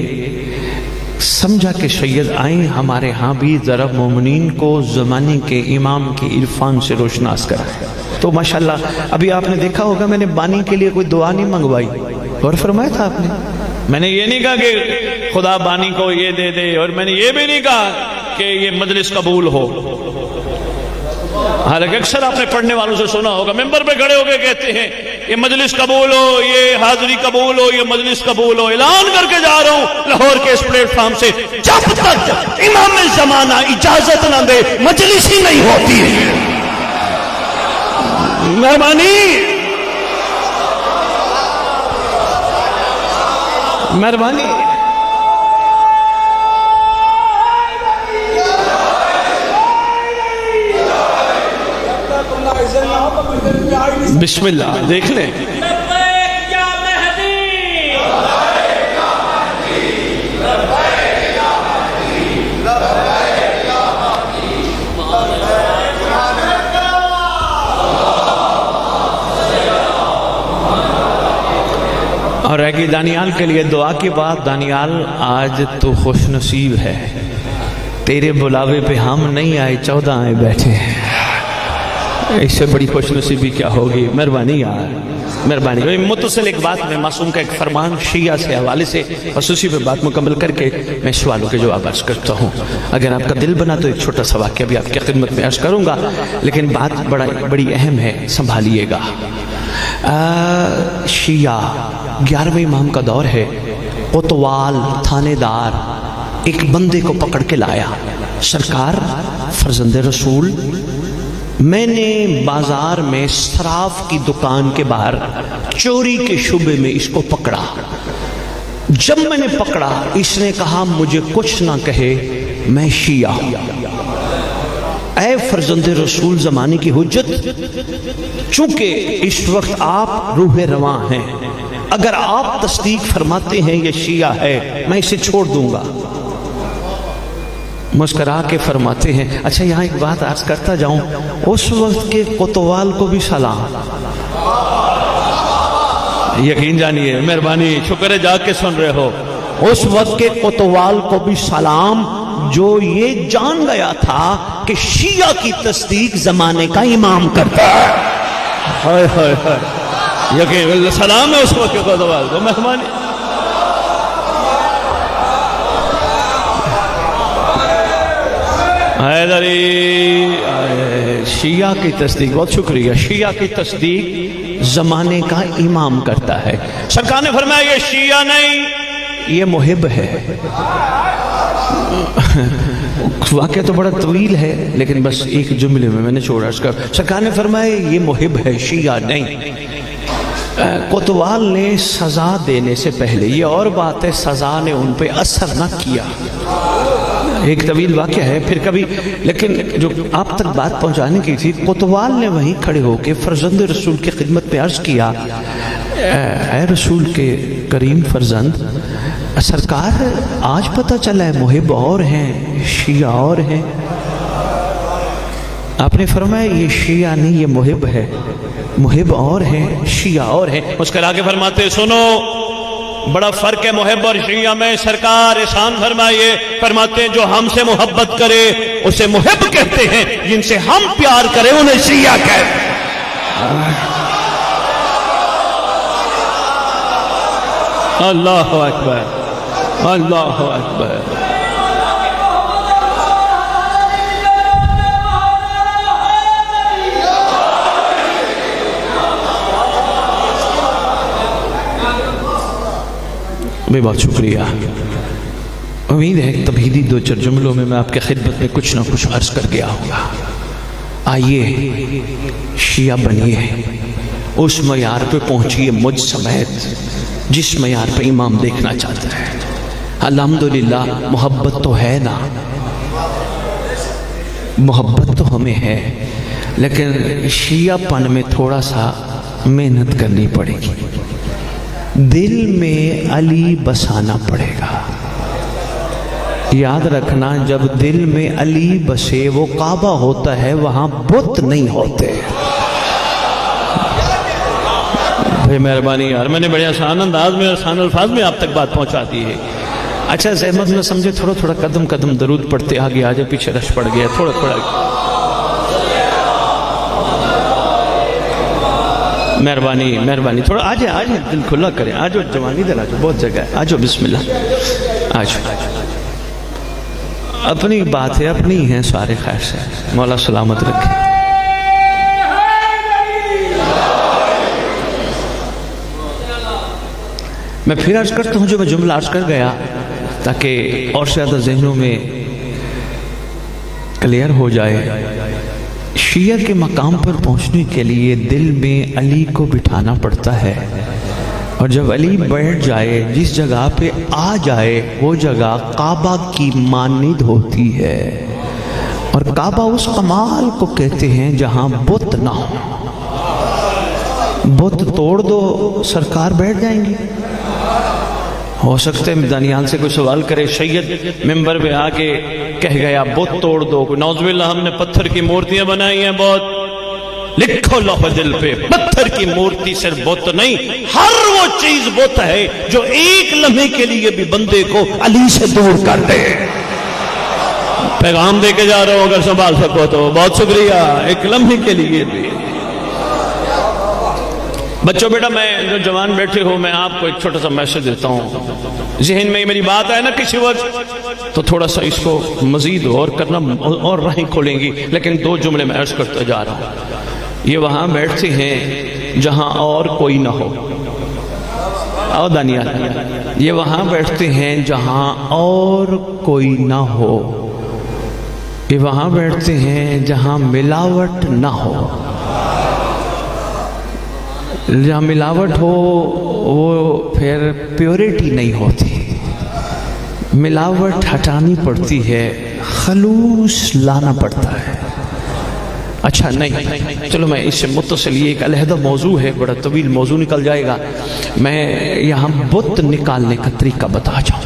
سمجھا کہ سید آئیں ہمارے ہاں بھی ذرا مومنین کو زمانے کے امام کے عرفان سے روشناس کرا. تو ماشاءاللہ ابھی آپ نے دیکھا ہوگا میں نے بانی کے لیے کوئی دعا نہیں منگوائی، اور فرمایا تھا آپ نے، میں نے یہ نہیں کہا کہ خدا بانی کو یہ دے دے، اور میں نے یہ بھی نہیں کہا کہ یہ مجلس قبول ہو. حالانکہ اکثر آپ نے پڑھنے والوں سے سنا ہوگا ممبر پہ کھڑے ہو کے کہتے ہیں یہ مجلس قبول ہو، یہ حاضری قبول ہو، یہ مجلس قبول ہو. اعلان کر کے جا رہا ہوں لاہور کے اس پلیٹ فارم سے، جب تک امام زمانہ اجازت نہ دے مجلس ہی نہیں ہوتی ہے. مہربانی بسم اللہ دیکھ لیں. اور رہ گئی دانیال کے لیے دعا کی بات. دانیال آج تو خوش نصیب ہے، تیرے بلاوے پہ ہم نہیں آئے، 14 آئے بیٹھے ہیں. اس سے بڑی خوش نصیبی کیا ہوگی. مہربانی یار مہربانی. متصل ایک بات میں معصوم کا ایک فرمان شیعہ سے حوالے سے خصوصی پہ بات مکمل کر کے میں سوالوں کے جواب عرض کرتا ہوں. اگر آپ کا دل بنا تو ایک چھوٹا سا واقعہ بھی آپ کی خدمت میں عرض کروں گا، لیکن بات بڑی اہم ہے، سنبھالیے گا. شیعہ 11ویں امام کا دور ہے. کوتوال تھانے دار ایک بندے کو پکڑ کے لایا، سرکار فرزند رسول میں نے بازار میں صراف کی دکان کے باہر چوری کے شبے میں اس کو پکڑا. جب میں نے پکڑا اس نے کہا مجھے کچھ نہ کہے، میں شیعہ ہوں. اے فرزند رسول زمانے کی حجت، چونکہ اس وقت آپ روح رواں ہیں، اگر آپ تصدیق فرماتے ہیں یہ شیعہ ہے میں اسے چھوڑ دوں گا. مسکرا کے فرماتے ہیں اچھا یہاں ایک بات عرض کرتا جاؤں، اس وقت کے کوتوال کو بھی سلام. یقین جانیے مہربانی، شکر ہے جا کے سن رہے ہو. اس وقت کے کوتوال کو بھی سلام جو یہ جان گیا تھا کہ شیعہ کی تصدیق زمانے کا امام کرتا ہے. ہائے ہائے ہائے، یقین سلام ہے اس وقت کے کوتوال کو. مہربانی حیدری، شیعہ کی تصدیق، بہت شکریہ، شیعہ کی تصدیق زمانے کا امام کرتا ہے. سرکار نے فرمایا یہ شیعہ نہیں، یہ محب ہے. واقعہ تو بڑا طویل ہے لیکن بس ایک جملے میں نے چھوڑا. سرکار نے فرمایا یہ محب ہے، شیعہ نہیں. کوتوال نے سزا دینے سے پہلے، یہ اور بات ہے سزا نے ان پہ اثر نہ کیا، ایک طویل واقعہ ہے پھر کبھی، لیکن جو آپ تک بات پہنچانے کی تھی، کوتوال نے وہیں کھڑے ہو کے فرزند رسول کی خدمت میں عرض کیا اے رسول کے کریم فرزند، سرکار آج پتہ چلا ہے محب اور ہیں شیعہ اور ہیں. آپ نے فرمایا یہ شیعہ نہیں، یہ محب ہے، محب اور ہیں شیعہ اور ہیں۔ اس کے آگے فرماتے سنو بڑا فرق ہے محب اور شیعہ میں، سرکار احسان فرمائیے، فرماتے ہیں جو ہم سے محبت کرے اسے محب کہتے ہیں، جن سے ہم پیار کریں انہیں شیعہ کہتے ہیں۔ اللہ اکبر، اللہ اکبر۔ بہت شکریہ۔ امید ہے کہ تمہیدی دو چار جملوں میں آپ کے خدمت میں کچھ نہ کچھ عرض کر گیا ہوگا۔ آئیے شیعہ بنیے، اس معیار پہ پہنچیے مجھ سمیت جس معیار پہ امام دیکھنا چاہتا ہے۔ الحمدللہ محبت تو ہے نا، محبت تو ہمیں ہے، لیکن شیعہ پن میں تھوڑا سا محنت کرنی پڑے گی، دل میں علی بسانا پڑے گا۔ یاد رکھنا جب دل میں علی بسے وہ کعبہ ہوتا ہے، وہاں بت نہیں ہوتے۔ بھائی مہربانی یار، میں نے بڑے آسان انداز میں آسان الفاظ میں آپ تک بات پہنچا دی ہے۔ اچھا زحمت نہ سمجھے، تھوڑا تھوڑا قدم قدم درود پڑھتے آگے آجے، پیچھے رش پڑ گیا، تھوڑا تھوڑا مہربانی مہربانی، تھوڑا آجے آجے، دل کھلا کریں، آجو جوانی دل، آجو بہت جگہ ہے، آجو بسم اللہ، آجو۔ اپنی بات ہے، اپنی ہیں سارے، خیر سے مولا سلامت رکھے۔ میں پھر عرض کرتا ہوں جو میں جملہ عرض کر گیا تاکہ اور زیادہ ذہنوں میں کلیئر ہو جائے۔ شیعہ کے مقام پر پہنچنے کے لیے دل میں علی کو بٹھانا پڑتا ہے، اور جب علی بیٹھ جائے، جس جگہ پہ آ جائے، وہ جگہ کعبہ کی مانند ہوتی ہے، اور کعبہ اس کمال کو کہتے ہیں جہاں بت نہ ہو۔ بت توڑ دو، سرکار بیٹھ جائیں گے؟ ہو سکتا ہے دانیال سے کوئی سوال کرے، سید ممبر پہ آ کے کہہ گیا بت توڑ دو، نعوذ باللہ ہم نے پتھر کی مورتیاں بنائی ہیں، بہت لکھو لوح دل پہ، پتھر کی مورتی صرف بت نہیں، ہر وہ چیز بت ہے جو ایک لمحے کے لیے بھی بندے کو علی سے دور کر دے۔ پیغام دے کے جا رہا ہوں، اگر سنبھال سکو تو بہت شکریہ، ایک لمحے کے لیے بھی۔ بچوں بیٹا، میں جو جوان بیٹھے ہو، میں آپ کو ایک چھوٹا سا میسج دیتا ہوں، ذہن میں میری بات ہے نا کسی وقت تو تھوڑا سا اس کو مزید غور کرنا اور راہیں کھولیں گی، لیکن دو جملے میں عرض کرتا جا رہا ہوں۔ یہ وہاں بیٹھتے ہیں جہاں اور کوئی نہ ہو، آؤ دانیال، یہ وہاں بیٹھتے ہیں جہاں اور کوئی نہ ہو، یہ وہاں بیٹھتے ہیں جہاں ملاوٹ نہ ہو۔ جہاں ملاوٹ ہو وہ پھر پیورٹی نہیں ہوتی، ملاوٹ ہٹانی پڑتی ہے، خلوص لانا پڑتا ہے۔ اچھا نہیں، چلو میں اس سے متصل، یہ ایک علیحدہ موضوع ہے، بڑا طویل موضوع نکل جائے گا، میں یہاں بت نکالنے کا طریقہ بتا جاؤں،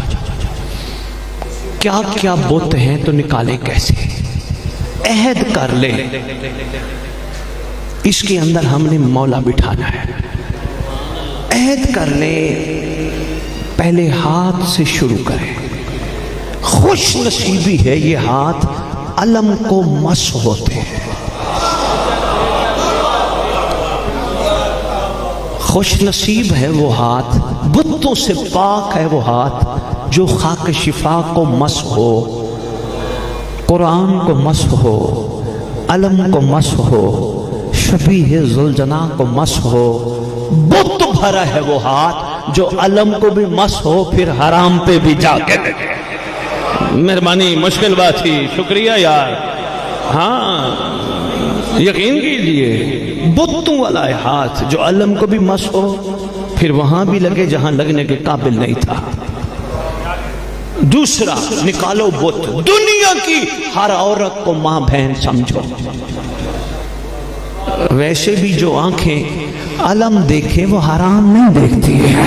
کیا کیا بت ہیں تو نکالے کیسے۔ عہد کر لے، اس کے اندر ہم نے مولا بٹھانا ہے، عہد کر لے، پہلے ہاتھ سے شروع کریں۔ خوش نصیبی ہے یہ ہاتھ علم کو مس ہوتے ہیں، خوش نصیب ہے وہ ہاتھ، بتوں سے پاک ہے وہ ہاتھ جو خاک شفا کو مس ہو، قرآن کو مس ہو، علم کو مس ہو، شبیہ ذوالجناح کو مس ہو۔ بت بھرا ہے وہ ہاتھ جو علم کو بھی مس ہو، پھر حرام پہ بھی جا کے لگے۔ مہربانی، مشکل بات تھی، شکریہ یار، ہاں یقین کیجئے، بتوں والا ہے ہاتھ جو علم کو بھی مس ہو، پھر وہاں بھی لگے جہاں لگنے کے قابل نہیں تھا۔ دوسرا، نکالو بت، دنیا کی ہر عورت کو ماں بہن سمجھو، ویسے بھی جو آنکھیں علم دیکھے وہ حرام نہیں دیکھتی ہے،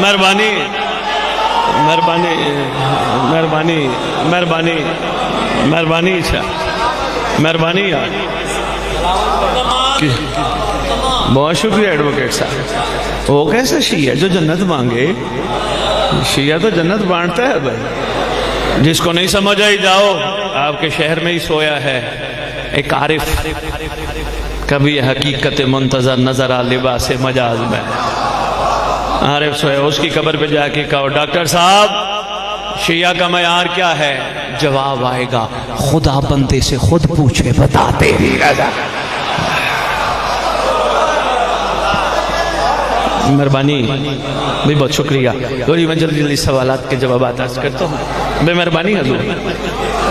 مہربانی مہربانی مہربانی مہربانی مہربانی مہربانی یار بہت شکریہ ایڈوکیٹ صاحب. وہ کیسے شیعہ جو جنت مانگے؟ شیعہ تو جنت بانٹتا ہے بھائی. جس کو نہیں سمجھ آئی جاؤ، آپ کے شہر میں ہی سویا ہے ایک عارف، کبھی حقیقت منتظر نظر آ لباس مجاز میں. عارف سویا، اس کی قبر پہ جا کے کہو ڈاکٹر صاحب شیعہ کا معیار کیا ہے؟ جواب آئے گا خدا بندے سے خود پوچھے بتاتے ہی رہا. مہربانی بھی بہت شکریہ. تھوڑی میں جلدی جلدی سوالات کے جوابات عرض کرتا ہوں. بے مہربانی حضور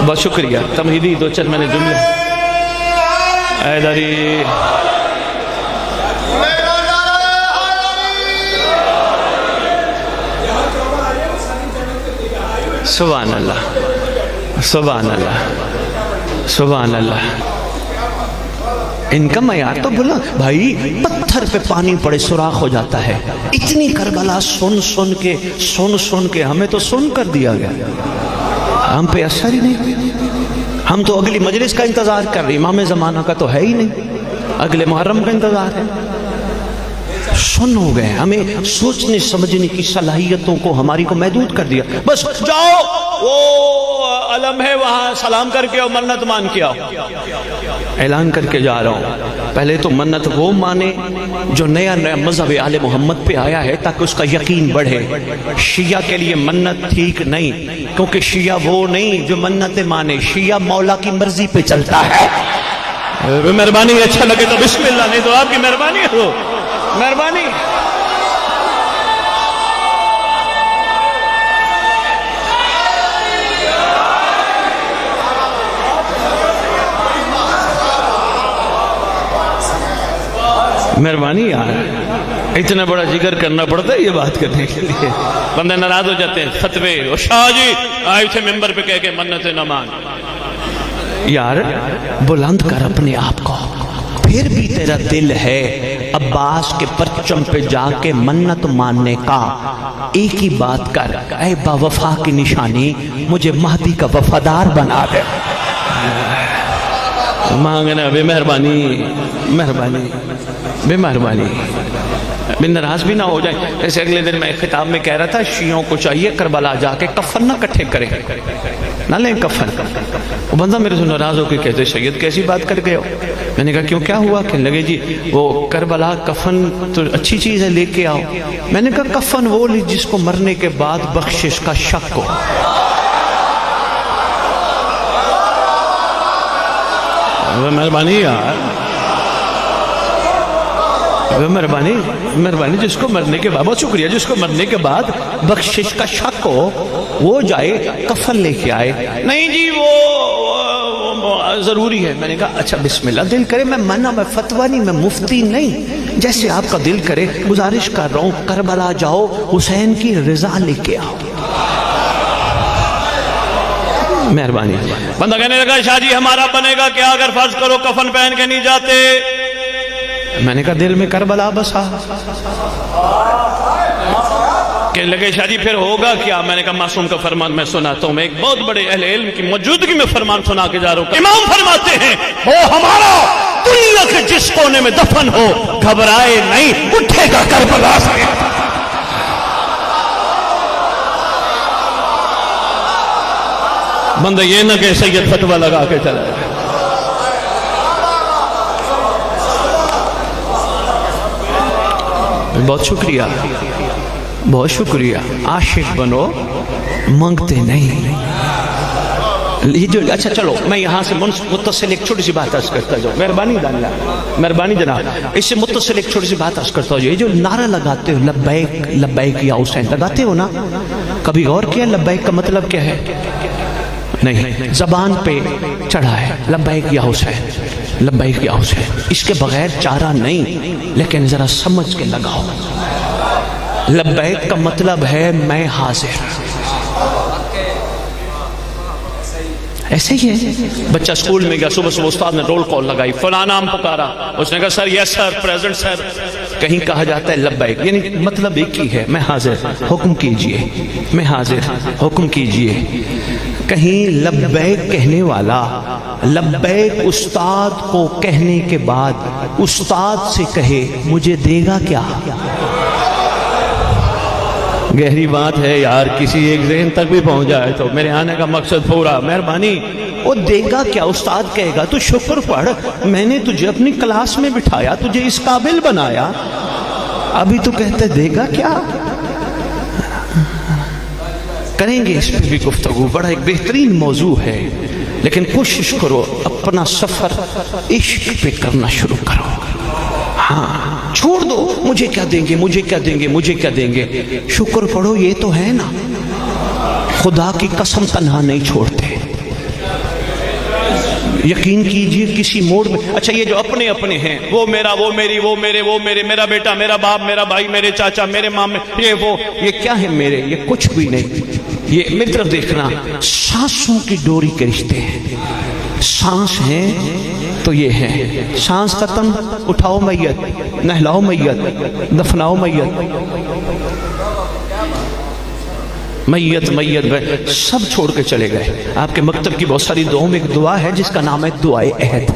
بہت شکریہ. تمہیدی دو چند میں نے جملے ایداری سبحان اللہ سبحان اللہ سبحان اللہ. ان کا معیار تو بولا بھائی، پتھر پہ پانی پڑے سوراخ ہو جاتا ہے. اتنی کربلا سن سن کے ہمیں تو سن کر دیا گیا، ہم پہ اثر ہی نہیں. ہم تو اگلی مجلس کا انتظار کر رہے، امام زمانہ کا تو ہے ہی نہیں، اگلے محرم کا انتظار ہے. سن ہو گئے، ہمیں سوچنے سمجھنے کی صلاحیتوں کو ہماری کو محدود کر دیا. بس جاؤ وہ علم ہے وہاں سلام کر کے آؤ، منت مان کے آؤ. اعلان کر کے جا رہا ہوں، پہلے تو منت وہ مانے جو نیا مذہب آل محمد پہ آیا ہے تاکہ اس کا یقین بڑھے. شیعہ کے لیے منت ٹھیک نہیں، کیونکہ شیعہ وہ نہیں جو منتیں مانے، شیعہ مولا کی مرضی پہ چلتا ہے. مہربانی اچھا لگے تو بسم اللہ، نہیں تو آپ کی مہربانی ہو. مہربانی مہربانی یار، اتنا بڑا جگر کرنا پڑتا ہے یہ بات کرنے کے لیے. بندے ناراض ہو جاتے ہیں. فتوے اور شاہ جی آئے تھے ممبر پہ کہہ کے منتیں نہ مان. یار بلند کر اپنے آپ کو، پھر بھی تیرا دل ہے عباس کے پرچم پہ جا کے منت ماننے کا. ایک ہی بات کر، اے با وفا کی نشانی مجھے مہدی کا وفادار بنا دے. مانگنا بے مہربانی مہربانی بے مہربانی. میں ناراض بھی نہ ہو جائیں. ایسے اگلے دن میں خطاب میں کہہ رہا تھا شیعوں کو چاہیے کربلا جا کے کفن نہ کٹھے کریں، نہ لیں کفن. وہ بندہ میرے سے ناراض ہو کے کہتے سید کیسی بات کر گئے ہو؟ میں نے کہا کیوں کیا ہوا؟ کہنے لگے جی وہ کربلا کفن تو اچھی چیز ہے لے کے آؤ. میں نے کہا کفن وہ لی جس کو مرنے کے بعد بخشش کا شک ہو. مہربانی یار مہربانی مہربانی. جس کو مرنے کے بعد، بہت شکریہ، جس کو مرنے کے بعد بخشش کا شک ہو وہ جائے کفن لے کے آئے. نہیں جی وہ ضروری ہے. میں نے کہا اچھا بسم اللہ، دل کرے. میں منع، میں فتویٰ نہیں، میں مفتی نہیں. جیسے آپ کا دل کرے گزارش کر رہا ہوں کربلا جاؤ، حسین کی رضا لے کے آؤ. مہربانی. بندہ کہنے لگا شاہ جی ہمارا بنے گا کیا اگر فرض کرو کفن پہن کے نہیں جاتے؟ میں نے کہا دل میں کربلا بسا. کہنے لگے شاہ جی پھر ہوگا کیا؟ میں نے کہا معصوم کا فرمان میں سناتا ہوں. میں ایک بہت بڑے اہل علم کی موجودگی میں فرمان سنا کے جا رہا ہوں. امام فرماتے ہیں وہ ہمارا دنیا کے جس کونے میں دفن ہو گھبرائے نہیں، اٹھے گا کربلا سے. بندہ یہ نہ کہ سید فتوہ لگا کے چلا جائے. بہت شکریہ بہت شکریہ. عاشق بنو، مانگتے نہیں. یہ جو اچھا چلو میں یہاں سے متصل ایک چھوٹی سی بات عرض کرتا جاؤں. مہربانی دانیہ، مہربانی جناب. اس سے متصل ایک چھوٹی سی بات عرض کرتا ہوں. یہ جو نعرہ لگاتے ہو لبیک لبیک یا حسین لگاتے ہو نا، کبھی غور کیا لبیک کا مطلب کیا ہے؟ نہیں، زبان پہ چڑھا ہے لبیک یا حسین لبیک یا حسین. اس کے بغیر چارہ نہیں. لیکن ذرا سمجھ کے لگاؤ، لبیک کا مطلب ہے میں حاضر. ایسے ہی ہے. بچہ اسکول میں گیا، صبح صبح استاد نے رول کال لگائی، فلاں نام پکارا. اس نے کہا سر یس سر، پریزنٹ سر. کہیں کہا جاتا ہے لبیک، یعنی مطلب ایک ہی ہے، میں حاضر، حکم کیجئے، میں حاضر، حکم کیجئے۔ کہیں لبیک کہنے والا لبیک استاد کو کہنے کے بعد استاد سے کہے مجھے دے گا کیا؟ گہری بات ہے یار، کسی ایک ذہن تک بھی پہنچ جائے تو میرے آنے کا مقصد پورا۔ مہربانی، وہ دے گا کیا؟ استاد کہے گا تو شکر پڑھ، میں نے تجھے اپنی کلاس میں بٹھایا، تجھے اس قابل بنایا، ابھی تو کہتے دے گا کیا؟ کریں گے اس پہ بھی گفتگو، بڑا ایک بہترین موضوع ہے، لیکن کوشش کرو اپنا سفر عشق پہ کرنا شروع کرو۔ ہاں، چھوڑ دو مجھے کیا دیں گے، مجھے کیا دیں گے، مجھے کیا دیں گے، شکر پڑھو یہ تو ہے نا، خدا کی قسم تنہا نہیں چھوڑتے۔ یقین کیجئے کسی موڑ میں، اچھا یہ جو اپنے اپنے ہیں، وہ میرا، وہ میری، وہ میرے، وہ میرے، میرا بیٹا، میرا باپ، میرا بھائی، میرے چاچا، میرے مامے، یہ وہ، یہ کیا ہے میرے؟ یہ کچھ بھی نہیں۔ یہ میری طرف دیکھنا، سانسوں کی ڈوری کے رشتے ہیں۔ سانس ہیں تو یہ ہے، سانس ختم، اٹھاؤ میت، نہلاؤ میت، دفناؤ میت، میت میت سب چھوڑ کے چلے گئے۔ آپ کے مکتب کی بہت ساری دعاؤں میں ایک دعا ہے جس کا نام ہے دعائے عہد۔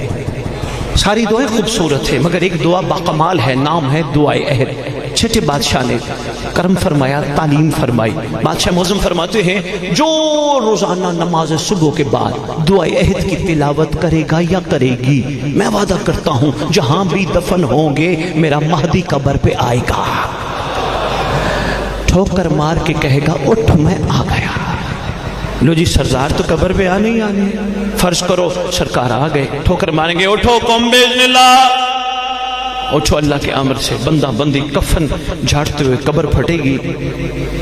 ساری دعائیں خوبصورت ہیں مگر ایک دعا باکمال ہے، نام ہے دعائے عہد۔ چھٹے بادشاہ نے کرم فرمایا، تعلیم فرمائی۔ بادشاہ معظم فرماتے ہیں جو روزانہ نماز صبح کے بعد دعائے عہد کی تلاوت کرے گا یا کرے گی، میں وعدہ کرتا ہوں جہاں بھی دفن ہوں گے میرا مہدی قبر پہ آئے گا، ٹھوکر مار کے کہے گا اٹھ میں آ گیا۔ لو جی سردار تو قبر پہ آنے ہی آنے، فرض کرو سرکار آ گئے، ٹھوکر ماریں گے اٹھو قوم باذن اللہ، اٹھو اللہ کے امر سے، بندہ بندی کفن جھاڑتے ہوئے قبر پھٹے گی،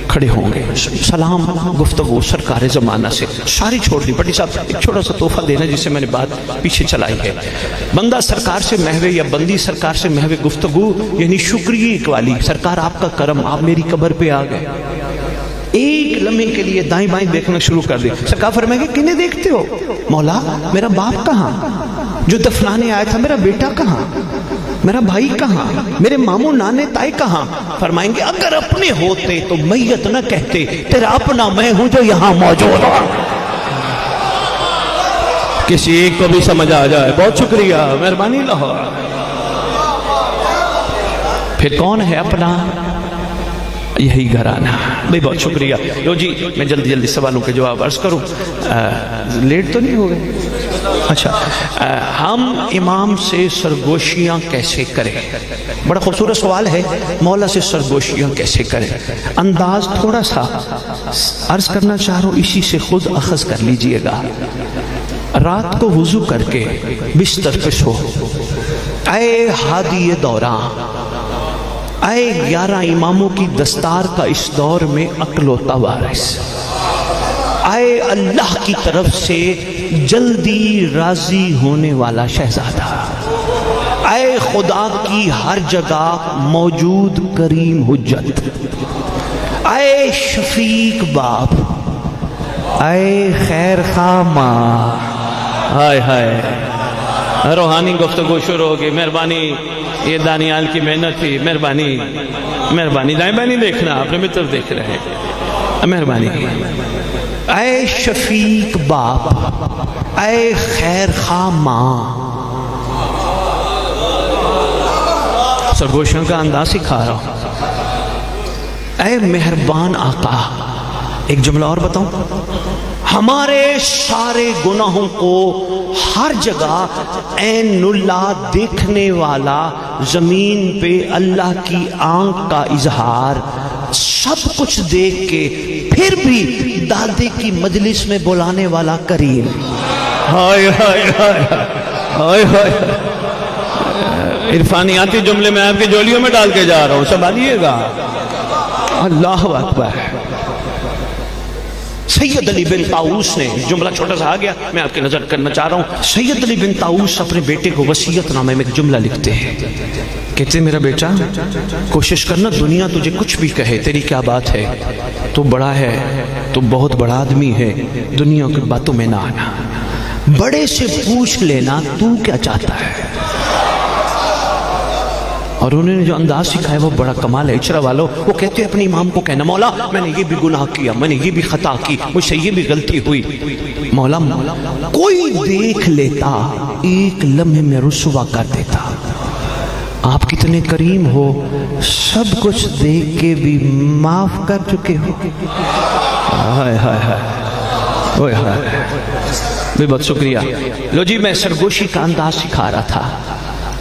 کھڑے ہوں گے، سلام گفتگو سرکار زمانہ سے ساری چھوڑ دی۔ بڑی صاحب ایک چھوٹا سا تحفہ دینا جس سے میں نے بات پیچھے چلائی ہے۔ بندہ سرکار سے محوے یا بندی سرکار سے محوے گفتگو، یعنی شکریہ والی، سرکار آپ کا کرم، آپ میری قبر پہ آ گئے۔ ایک لمحے کے لیے دائیں بائیں دیکھنا شروع کر دے، سرکار فرمائے گا کنہیں دیکھتے ہو؟ مولا میرا باپ کہاں جو دفنانے آیا تھا، میرا بیٹا کہاں، میرا بھائی کہاں، میرے ماموں نانے تائے کہاں؟ فرمائیں گے اگر اپنے ہوتے تو میت نہ کہتے، تیرا اپنا میں ہوں جو یہاں موجود ہوں۔ کسی ایک کو بھی سمجھ آ جائے بہت شکریہ، مہربانی لاہور۔ پھر کون ہے اپنا؟ یہی گھرانہ۔ بھائی بہت شکریہ۔ لو جی میں جلدی جلدی سوالوں کے جواب عرض کروں، لیٹ تو نہیں ہو گئے؟ اچھا، ہم امام سے سرگوشیاں کیسے کریں؟ بڑا خوبصورت سوال ہے، مولا سے سرگوشیاں کیسے کریں؟ انداز تھوڑا سا عرض کرنا چاہ رہا ہوں، اسی سے خود اخذ کر لیجئے گا۔ رات کو وضو کر کے بستر پہ سو، اے ہادی دوراں، اے 11 اماموں کی دستار کا اس دور میں عقل و توارث، اے اللہ کی طرف سے جلدی راضی ہونے والا شہزادہ، اے خدا کی ہر جگہ موجود کریم حجت، اے شفیق باپ، اے خیر خواہ ماں۔ ہائے ہائے، روحانی گفتگو شروع ہوگی۔ مہربانی، یہ دانیال کی محنت تھی، مہربانی مہربانی، دائیں بائیں نہیں دیکھنا، اپنے مطلب دیکھ رہے ہیں، مہربانی۔ اے شفیق باپ، اے خیر خواہ ماں۔ سرگوشیوں کا انداز سکھا رہا ہوں۔ اے مہربان آقا، ایک جملہ اور بتاؤں، ہمارے سارے گناہوں کو ہر جگہ عین اللہ دیکھنے والا، زمین پہ اللہ کی آنکھ کا اظہار، سب کچھ دیکھ کے پھر بھی دادے کی مجلس میں بلانے والا کریم۔ ہائے ہائے ہائے ہائے ہائے، عرفانیاتی جملے میں آپ کی جولیوں میں ڈال کے جا رہا ہوں، سنبھالیے گا۔ اللہ اکبر۔ سید علی بن طاؤس نے، جملہ چھوٹا سا آ گیا، میں آپ کی نظر کرنا چاہ رہا ہوں۔ سید علی بن طاؤس اپنے بیٹے کو وصیت نامے میں ایک جملہ لکھتے ہیں، کہتے ہیں میرا بیٹا کوشش کرنا دنیا تجھے کچھ بھی کہے، تیری کیا بات ہے، تو بڑا ہے، تو بہت بڑا آدمی ہے، دنیا کی باتوں میں نہ آنا، بڑے سے پوچھ لینا تو کیا چاہتا ہے، اور انہوں نے جو انداز سکھایا وہ بڑا کمال ہے. اچرا والوں وہ کہتے ہیں اپنے امام کو کہنا مولا میں نے یہ بھی گناہ کیا, میں نے یہ بھی خطا کی, مجھ سے یہ بھی غلطی ہوئی. مولا کوئی دیکھ لیتا ایک لمحے میں رسوا کر دیتا. آپ کتنے کریم ہو, سب کچھ دیکھ کے بھی معاف کر چکے ہو. ہائے ہائے ہائے ہائے, بہت شکریہ. لو جی میں سرگوشی کا انداز سکھا رہا تھا.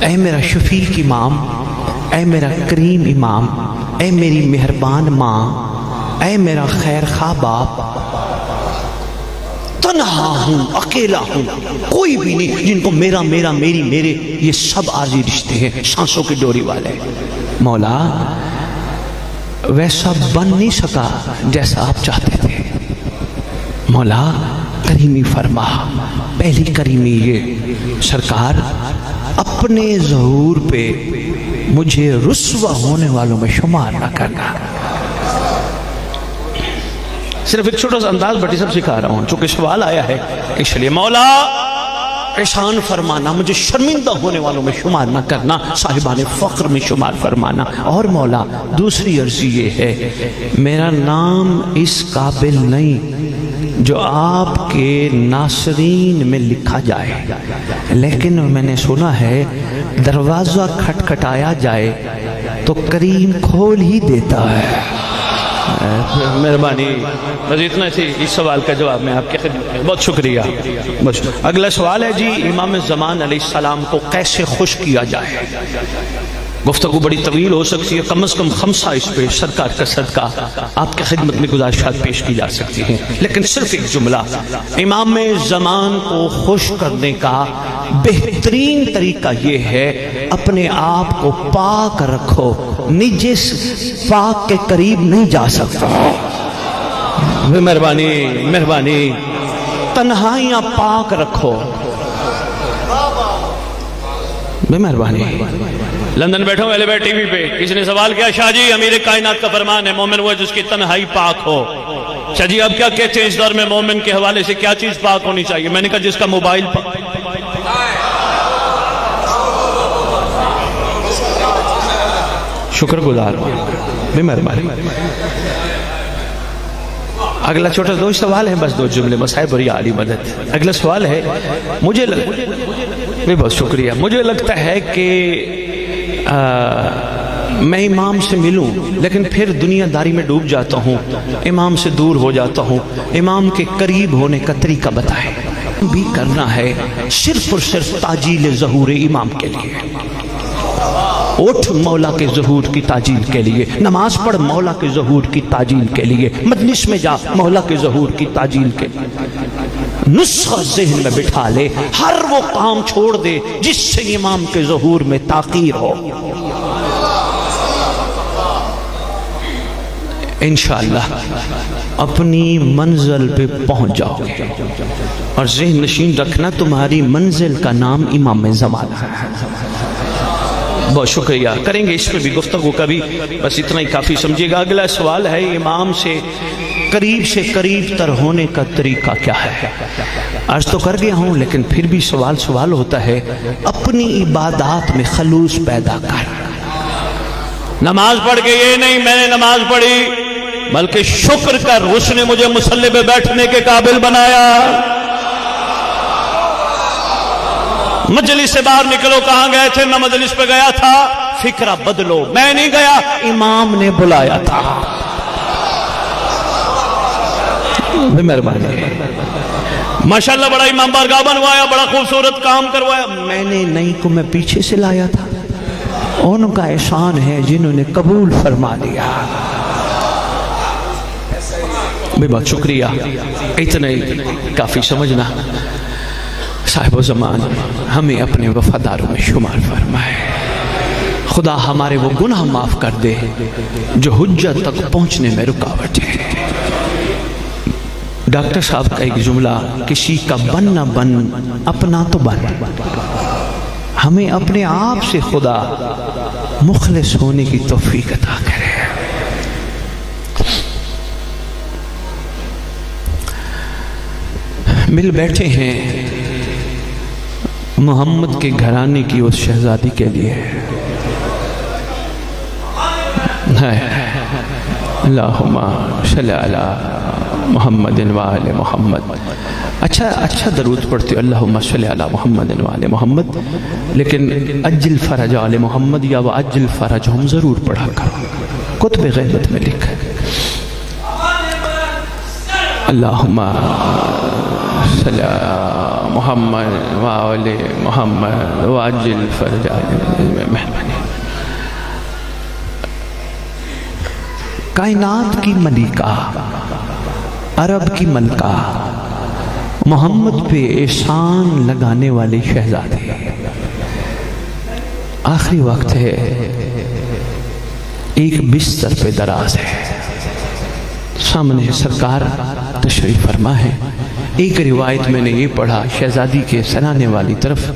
اے میرا شفیق امام, اے میرا کریم امام, اے میری مہربان ماں, اے میرا خیر خواہ باپ, تنہا ہوں, اکیلا ہوں, کوئی بھی نہیں جن کو میرا میرا میری میرے یہ سب عارضی رشتے ہیں, سانسوں کی ڈوری والے. مولا ویسا بن نہیں سکا جیسا آپ چاہتے تھے. مولا کریمی فرما. پہلی کریمی یہ سرکار اپنے ظہور پہ مجھے رسوا ہونے والوں میں شمار نہ کرنا. صرف ایک چھوٹا سا انداز بٹی سب سکھا رہا ہوں چونکہ سوال آیا ہے کہ چلیے مولا احسان فرمانا, مجھے شرمندہ ہونے والوں میں شمار نہ کرنا, صاحبان فقر میں شمار فرمانا. اور مولا دوسری عرضی یہ ہے میرا نام اس قابل نہیں جو آپ کے ناصرین میں لکھا جائے, لیکن میں نے سنا ہے دروازہ کھٹکھٹایا جائے تو کریم کھول ہی دیتا ہے. مہربانی بس اتنا تھی اس سوال کا جواب میں آپ کے خدمت میں. بہت شکریہ. اگلا سوال ہے جی امام زمان علیہ السلام کو کیسے خوش کیا جائے. گفتگو بڑی طویل ہو سکتی ہے, کم از کم 5 اس پہ سرکار کا صدقہ آپ کے خدمت میں گزارشات پیش کی جا سکتی ہیں, لیکن صرف ایک جملہ. امام زمان کو خوش کرنے کا بہترین طریقہ یہ ہے اپنے آپ کو پاک رکھو, نجس پاک کے قریب نہیں جا سکتا. مہربانی مہربانی, تنہائیاں پاک رکھو. مہربانی. لندن بیٹھا ہوں ایلیویٹ ٹی وی پہ, کسی نے سوال کیا شاہ جی امیر کائنات کا فرمان ہے مومن وہ ہے جس کی تنہائی پاک ہو. شاہ جی آپ کیا کہتے ہیں اس دور میں مومن کے حوالے سے کیا چیز پاک ہونی چاہیے. میں نے کہا جس کا موبائل شکر گزار. مہربانی. اگلا چھوٹا 2 سوال ہے, بس 2 جملے بس ہے, بڑی عالی مدد. اگلا سوال ہے مجھے بہت شکریہ. مجھے لگتا ہے کہ میں امام سے ملوں لیکن پھر دنیا داری میں ڈوب جاتا ہوں, امام سے دور ہو جاتا ہوں. امام کے قریب ہونے کا طریقہ بتائیں. بھی کرنا ہے صرف اور صرف تاجیل ظہور امام کے لیے. اٹھ مولا کے ظہور کی تاجیل کے لیے, نماز پڑھ مولا کے ظہور کی تاجیل کے لیے, مجلس میں جا مولا کے ظہور کی تاجیل کے لیے. نسخہ ذہن میں بٹھا لے, ہر وہ کام چھوڑ دے جس سے امام کے ظہور میں تاخیر ہو. انشاءاللہ اپنی منزل پہ پہنچ جاؤ گے. اور ذہن نشین رکھنا تمہاری منزل کا نام امام زمان ہے. بہت شکریہ. کریں گے اس پہ بھی گفتگو کبھی, بس اتنا ہی کافی سمجھیے گا. اگلا سوال ہے امام سے قریب تر ہونے کا طریقہ کیا ہے. عرض تو کر گیا ہوں لیکن پھر بھی سوال ہوتا ہے. اپنی عبادات میں خلوص پیدا کر. نماز پڑھ کے یہ نہیں میں نے نماز پڑھی, بلکہ شکر کر اس نے مجھے مصلی پہ بیٹھنے کے قابل بنایا. مجلس سے باہر نکلو, کہاں گئے تھے؟ میں مجلس پہ گیا تھا. فکرہ بدلو, میں نہیں گیا, امام نے بلایا تھا. مہربانی. ماشاءاللہ بڑا امام بارگاہ بنوایا, بڑا خوبصورت کام کروایا. میں نے نہیں کو میں پیچھے سے لایا تھا. ان کا احسان ہے جنہوں نے قبول فرما لیا. بہت شکریہ. اتنا ہی کافی سمجھنا. صاحب زمان ہمیں اپنے وفاداروں میں شمار فرمائے. خدا ہمارے وہ گناہ معاف کر دے جو حجت تک پہنچنے میں رکاوٹ ہے. ڈاکٹر صاحب کا ایک جملہ, کسی کا بن نہ بن اپنا تو بن. ہمیں اپنے آپ سے خدا مخلص ہونے کی توفیق عطا کرے. مل بیٹھے ہیں محمد کے گھرانے کی اس شہزادی کے لیے. ہے اللہم صلی علی محمد و آل محمد. اچھا درود پڑھتے ہو اللہم صلی علی محمد و آل محمد، لیکن اجل فرج آل محمد یا اجل فرج ہم ضرور پڑھا کرو. کتب غیبت میں لکھا ہے اللہم صلی علی محمد و آل محمد و اجل فرج آل محمد. کائنات کی ملکہ، عرب کی ملکہ، محمد پہ احسان لگانے والے شہزادے. آخری وقت ہے، ایک بستر پہ دراز ہے، سامنے سرکار تشریف فرما ہے. ایک روایت میں نے یہ پڑھا، شہزادی کے سرانے والی طرف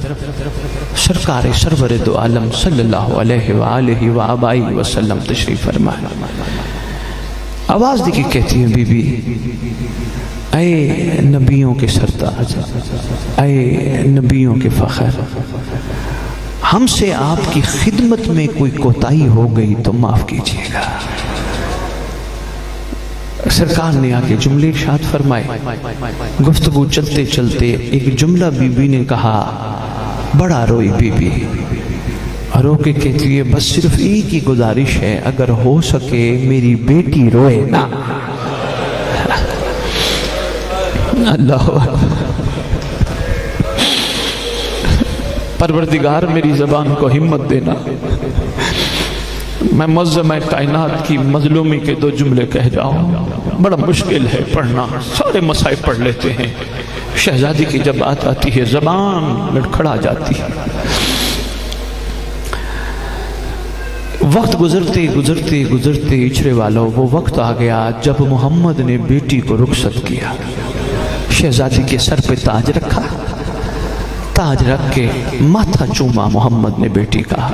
سرکار سرور دو عالم صلی اللہ علیہ وآلہ وآبائہ وسلم تشریف فرما ہے. آواز دی کے کہتی ہے بی بی اے نبیوں کے سرتاج، اے نبیوں کے فخر، ہم سے آپ کی خدمت میں کوئی کوتاہی ہو گئی تو معاف کیجیے گا. سرکار نے آگے جملے ارشاد فرمائے. گفتگو چلتے چلتے ایک جملہ بی بی نے کہا، بڑا روئی بی بی، رو کے کہتی ہے بس صرف ایک ہی گزارش ہے، اگر ہو سکے میری بیٹی روئے نا. اللہ پروردگار میری زبان کو ہمت دینا، میں معظم کائنات کی مظلومی کے 2 جملے کہہ جاؤں. بڑا مشکل ہے پڑھنا، سارے مسائل پڑھ لیتے ہیں، شہزادی کی جب بات آتی ہے زبان لڑکھڑا جاتی ہے. وقت گزرتے گزرتے گزرتے اچھرے والوں وہ وقت آ گیا جب محمد نے بیٹی کو رخصت کیا. شہزادی کے سر پہ تاج رکھا، تاج رکھ کے ماتھا چوما محمد نے بیٹی کا.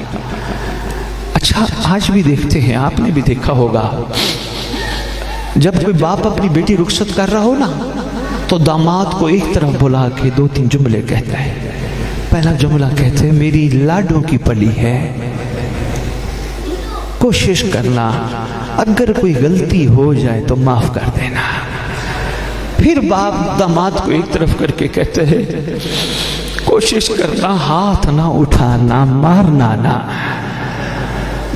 اچھا آج بھی دیکھتے ہیں، آپ نے بھی دیکھا ہوگا، جب کوئی باپ اپنی بیٹی رخصت کر رہا ہو نا تو داماد کو ایک طرف بلا کے 2-3 جملے کہتا ہے. پہلا جملہ کہتے ہیں میری لاڈوں کی پلی ہے، کوشش کرنا اگر کوئی غلطی ہو جائے تو معاف کر دینا. پھر باپ داماد کو ایک طرف کر کے کہتے ہیں کوشش کرنا ہاتھ نہ اٹھانا، مارنا نہ.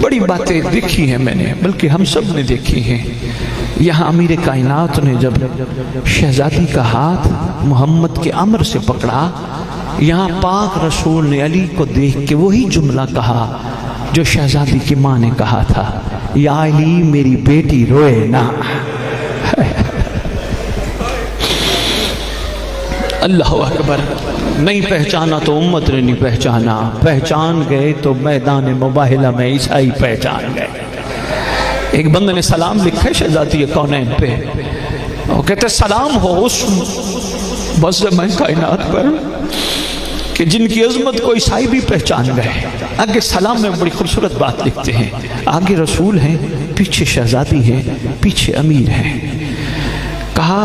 بڑی باتیں دیکھی ہیں میں نے، بلکہ ہم سب نے دیکھی ہیں. یہاں امیر کائنات نے جب شہزادی کا ہاتھ محمد کے امر سے پکڑا، یہاں پاک رسول نے علی کو دیکھ کے وہی جملہ کہا جو شہزادی کی ماں نے کہا تھا، یا علی میری بیٹی روئے نا. اللہ اکبر. نہیں پہچانا تو امت نے نہیں پہچانا، پہچان گئے تو میدان مباہلہ میں عیسائی پہچان گئے. ایک بندے نے سلام لکھا ہے شہزادی کونین پہ، وہ کہتے سلام ہو اس معظم کائنات پر کہ جن کی عظمت کو عیسائی بھی پہچان گئے. آگے سلام میں بڑی خوبصورت بات لکھتے ہیں، آگے رسول ہیں، پیچھے شہزادی ہیں، پیچھے امیر ہیں. کہا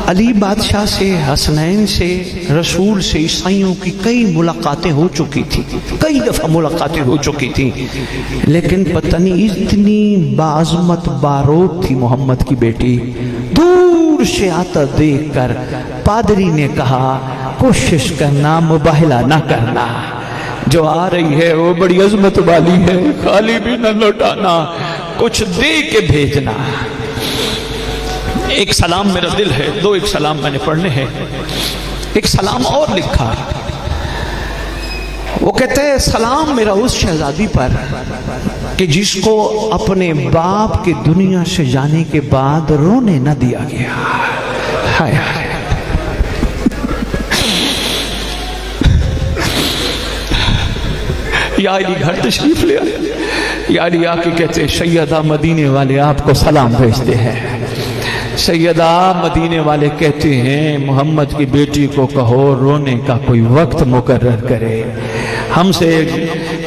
علی بادشاہ سے، حسنین سے، رسول سے عیسائیوں کی کئی ملاقاتیں ہو چکی تھی، کئی دفعہ ملاقاتیں ہو چکی تھی، لیکن پتہ نہیں اتنی باعظمت بارود تھی محمد کی بیٹی. دور سے آتا دیکھ کر پادری نے کہا کوشش کرنا، مباہلہ نہ کرنا، جو آ رہی ہے وہ بڑی عظمت والی ہے، خالی بھی نہ لوٹانا، کچھ دے کے بھیجنا. ایک سلام میرا دل ہے، 2 ایک سلام میں نے پڑھنے ہیں. ایک سلام اور لکھا، وہ کہتے ہیں سلام میرا اس شہزادی پر کہ جس کو اپنے باپ کے دنیا سے جانے کے بعد رونے نہ دیا گیا. ہائے ہائے. یا علی گھر تشریف لے آئے. یا علی آ کے کہتے ہیں سیدہ مدینے والے آپ کو سلام بھیجتے ہیں. سیدہ مدینے والے کہتے ہیں محمد کی بیٹی کو کہو رونے کا کوئی وقت مقرر کرے. ہم سے